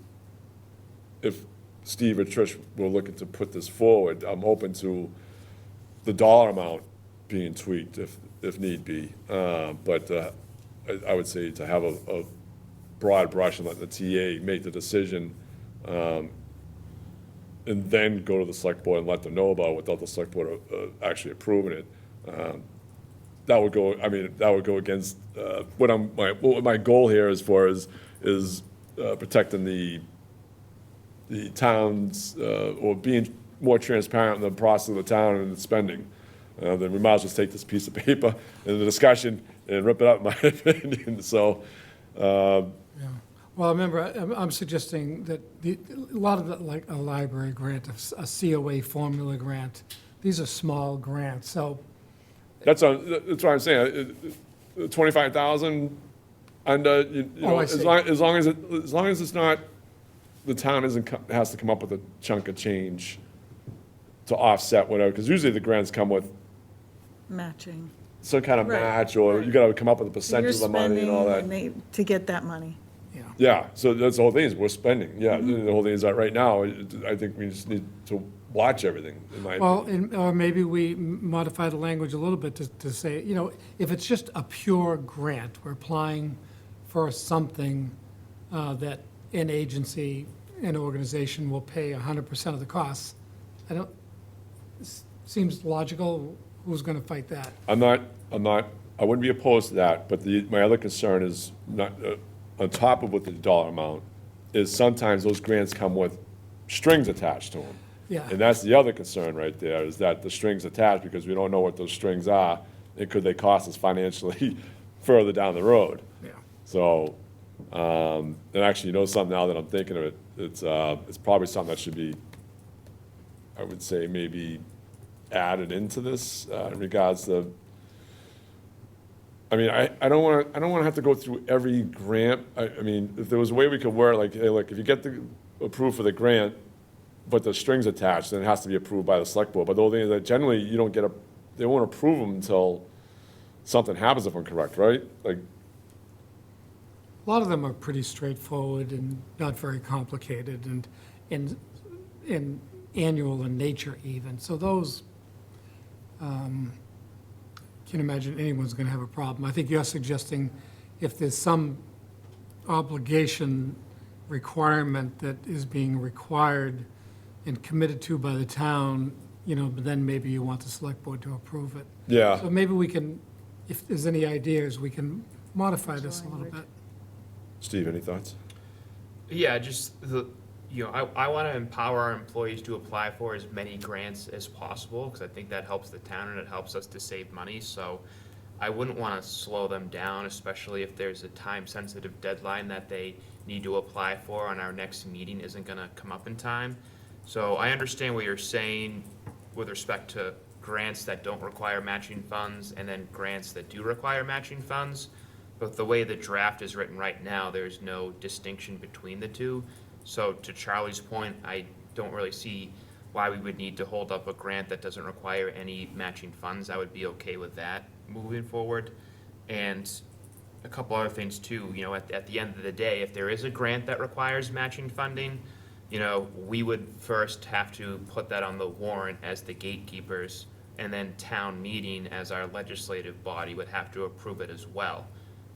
if Steve or Trish were looking to put this forward, I'm open to the dollar amount being tweaked if need be. But I would say to have a broad brush and let the TA make the decision, and then go to the select board and let them know about it without the select board actually approving it. That would go against what my goal here is protecting the towns, or being more transparent in the process of the town and the spending. Then we might as well take this piece of paper in the discussion and rip it up, in my opinion. So, Well, remember, I'm suggesting that a lot of it, like a library grant, a COA formula grant, these are small grants, so, that's what I'm saying. 25,000 under, I see. as long as it's not, the town has to come up with a chunk of change to offset whatever, because usually the grants come with Matching. some kind of Right, match, or you gotta come up with a percentage of the money and all that. To get that money. Yeah, so that's the whole thing, is we're spending, the whole thing is that right now, I think we just need to watch everything, in my well, opinion. or maybe we modify the language a little bit to say, if it's just a pure grant, we're applying for something that an agency, an organization will pay 100% of the costs, seems logical, who's gonna fight that? I wouldn't be opposed to that, but my other concern is not, on top of what the dollar amount, is sometimes those grants come with strings attached to them. Yeah. And that's the other concern right there, is that the strings attached, because we don't know what those strings are, and could they cost us financially further down the road? Yeah. So, and actually, something now that I'm thinking of it, it's probably something that should be, I would say, maybe added into this, in regards to, I mean, I don't wanna have to go through every grant. I mean, if there was a way we could word, like, hey, look, if you get approved for the grant, but the strings attached, then it has to be approved by the select board. But the whole thing is that generally, you don't they won't approve them until something happens, if I'm correct, right? Like, A lot of them are pretty straightforward and not very complicated, and annual in nature even. So those, can't imagine anyone's gonna have a problem. I think you're suggesting if there's some obligation requirement that is being required and committed to by the town, but then maybe you want the select board to approve it. yeah. So maybe we can, if there's any ideas, we can modify this a little bit. Steve, any thoughts? Yeah, just I want to empower our employees to apply for as many grants as possible, because I think that helps the town and it helps us to save money, so I wouldn't want to slow them down, especially if there's a time-sensitive deadline that they need to apply for and our next meeting isn't going to come up in time. So I understand what you're saying with respect to grants that don't require matching funds and then grants that do require matching funds. But the way the draft is written right now, there's no distinction between the two. So to Charlie's point, I don't really see why we would need to hold up a grant that doesn't require any matching funds. I would be okay with that moving forward. And a couple other things too, at the end of the day, if there is a grant that requires matching funding, we would first have to put that on the warrant as the gatekeepers, and then town meeting as our legislative body would have to approve it as well.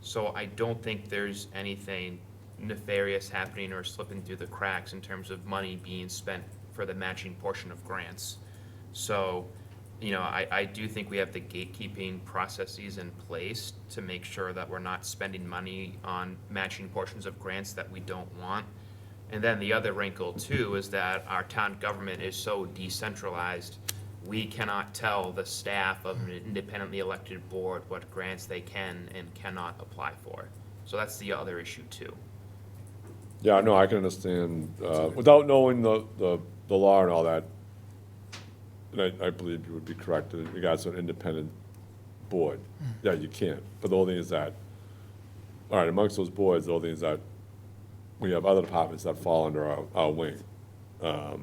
So I don't think there's anything nefarious happening or slipping through the cracks in terms of money being spent for the matching portion of grants. So, I do think we have the gatekeeping processes in place to make sure that we're not spending money on matching portions of grants that we don't want. And then the other wrinkle too is that our town government is so decentralized, we cannot tell the staff of an independently elected board what grants they can and cannot apply for. So that's the other issue too. Yeah, no, I can understand, without knowing the law and all that, and I believe you would be correct in regards to an independent board. Yeah, you can't, but the only thing is that, all right, amongst those boards, the only thing is that we have other departments that fall under our wing. I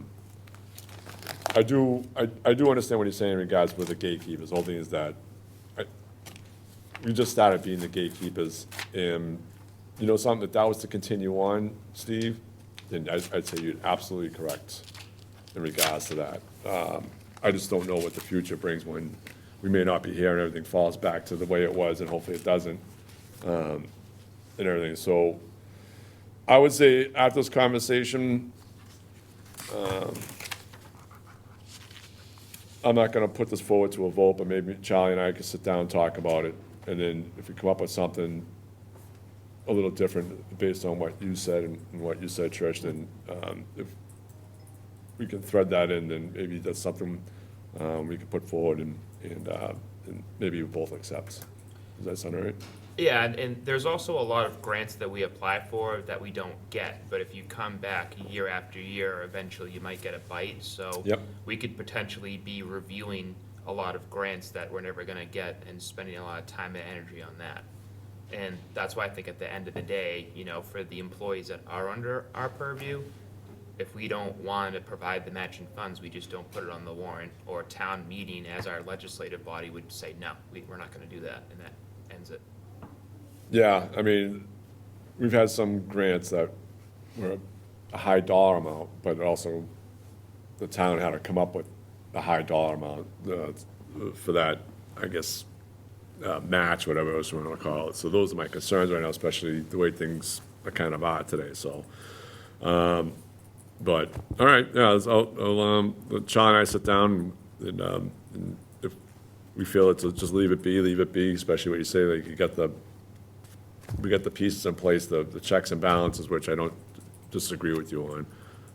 do understand what you're saying in regards with the gatekeepers. The whole thing is that we just started being the gatekeepers, and something, if that was to continue on, Steve, then I'd say you're absolutely correct in regards to that. I just don't know what the future brings when we may not be here and everything falls back to the way it was, and hopefully it doesn't, and everything. So I would say after this conversation, I'm not gonna put this forward to a vote, but maybe Charlie and I can sit down and talk about it, and then if we come up with something a little different based on what you said and what you said, Trish, then if we can thread that in, then maybe that's something we can put forward and maybe we both accept. Does that sound all right? Yeah, and there's also a lot of grants that we apply for that we don't get, but if you come back year after year, eventually you might get a bite, so Yep. we could potentially be reviewing a lot of grants that we're never gonna get and spending a lot of time and energy on that. And that's why I think at the end of the day, for the employees that are under our purview, if we don't want to provide the matching funds, we just don't put it on the warrant, or town meeting as our legislative body would say, no, we're not gonna do that, and that ends it. Yeah, I mean, we've had some grants that were a high dollar amount, but also the town had to come up with a high dollar amount for that, I guess, match, whatever else you want to call it. So those are my concerns right now, especially the way things are kind of are today, so. But, all right, yeah, I'll Charlie and I sit down and if we feel it's, just leave it be, especially what you say, like we got the pieces in place, the checks and balances, which I don't disagree with you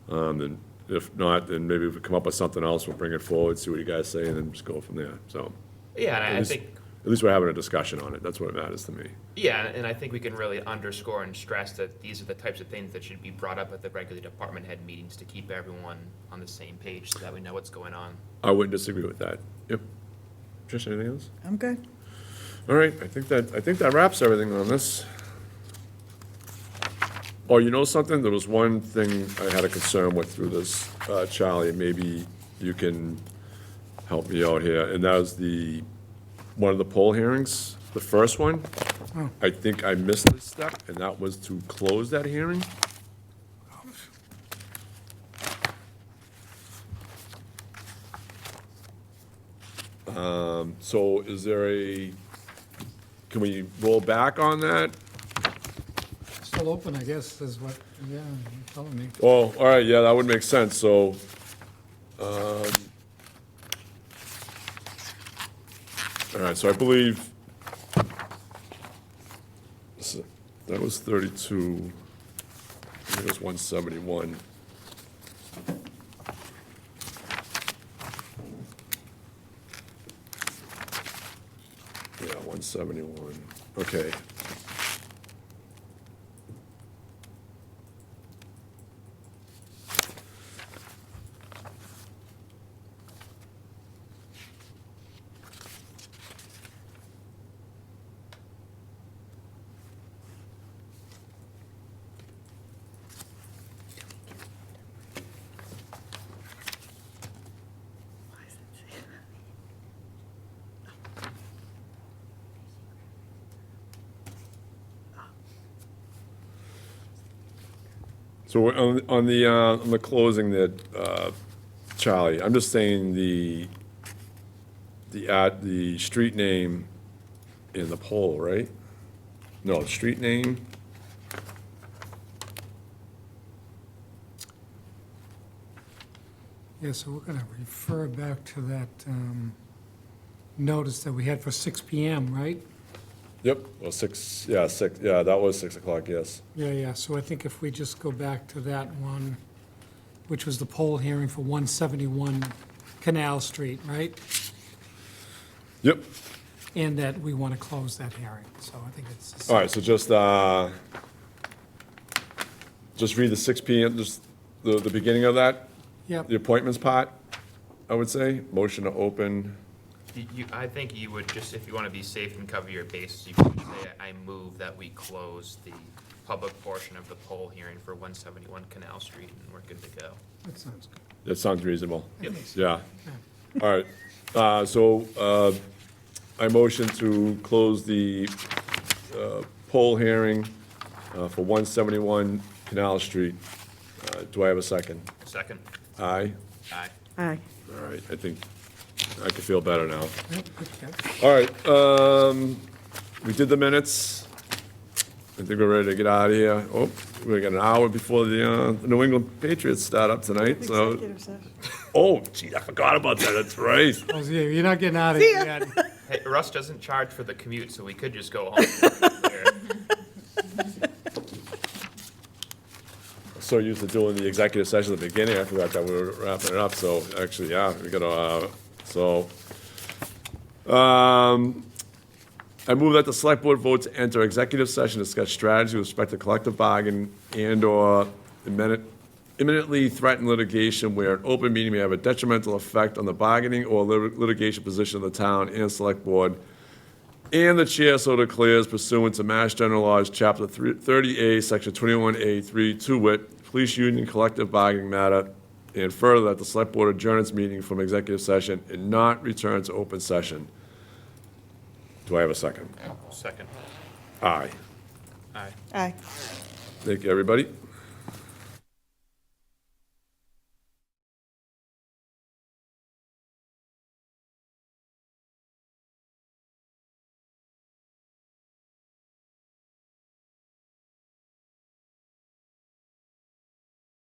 on. And if not, then maybe if we come up with something else, we'll bring it forward, see what you guys say, and then just go from there, so. Yeah, and I least- think, At least we're having a discussion on it, that's what matters to me. yeah, and I think we can really underscore and stress that these are the types of things that should be brought up at the regular department head meetings to keep everyone on the same page so that we know what's going on. I wouldn't disagree with that. Yep. Trish, anything else? I'm good. All right, I think that wraps everything on this. Oh, you know something? There was one thing I had a concern with through this, Charlie, and maybe you can help me out here, and that was one of the poll hearings, the first one. I think I missed this step, and that was to close that hearing. So is there can we roll back on that? Still open, I guess, is what, yeah, you're telling me. Oh, all right, yeah, that would make sense, so, all right, so I believe That was 32, I think it was 171. Yeah, 171, okay. So on the closing that, Charlie, I'm just saying the street name in the poll, right? No, street name, Yeah, so we're gonna refer back to that notice that we had for 6 PM, right? yep, well, 6, yeah, that was 6 o'clock, yes. Yeah, so I think if we just go back to that one, which was the poll hearing for 171 Canal Street, right? Yep, And that we want to close that hearing, so I think it's. all right, so just read the 6 PM, just the beginning of that, Yep, the appointments part, I would say, motion to open. I think you would just, if you want to be safe and cover your bases, you could say, I move that we close the public portion of the poll hearing for 171 Canal Street, and we're good to go. that sounds good. That sounds reasonable. Yep. Yeah. All right. So I motion to close the poll hearing for 171 Canal Street. Do I have a second? Second? Aye. Aye. Aye. All right, I think I can feel better now. Yep, good catch. All right, we did the minutes. I think we're ready to get out of here. Oh, we got an hour before the New England Patriots start up tonight, so. Executive session. Oh, gee, I forgot about that, that's right. Oh, yeah, you're not getting out of here yet. Hey, Russ doesn't charge for the commute, so we could just go home. So used to doing the executive session at the beginning, I forgot that we were wrapping it up, so actually, yeah, we gotta, I move that the select board vote to enter executive session to discuss strategy with respect to collective bargain and/or imminently threatened litigation where an open meeting may have a detrimental effect on the bargaining or litigation position of the town and select board, and the chair so declares pursuant to Mass General Laws, Chapter 30A, Section 21A3, to wit, police union collective bargaining matter, and further that the select board adjourn its meeting from executive session and not return to open session. Do I have a second? Second. Aye. Aye. Aye. Thank you, everybody.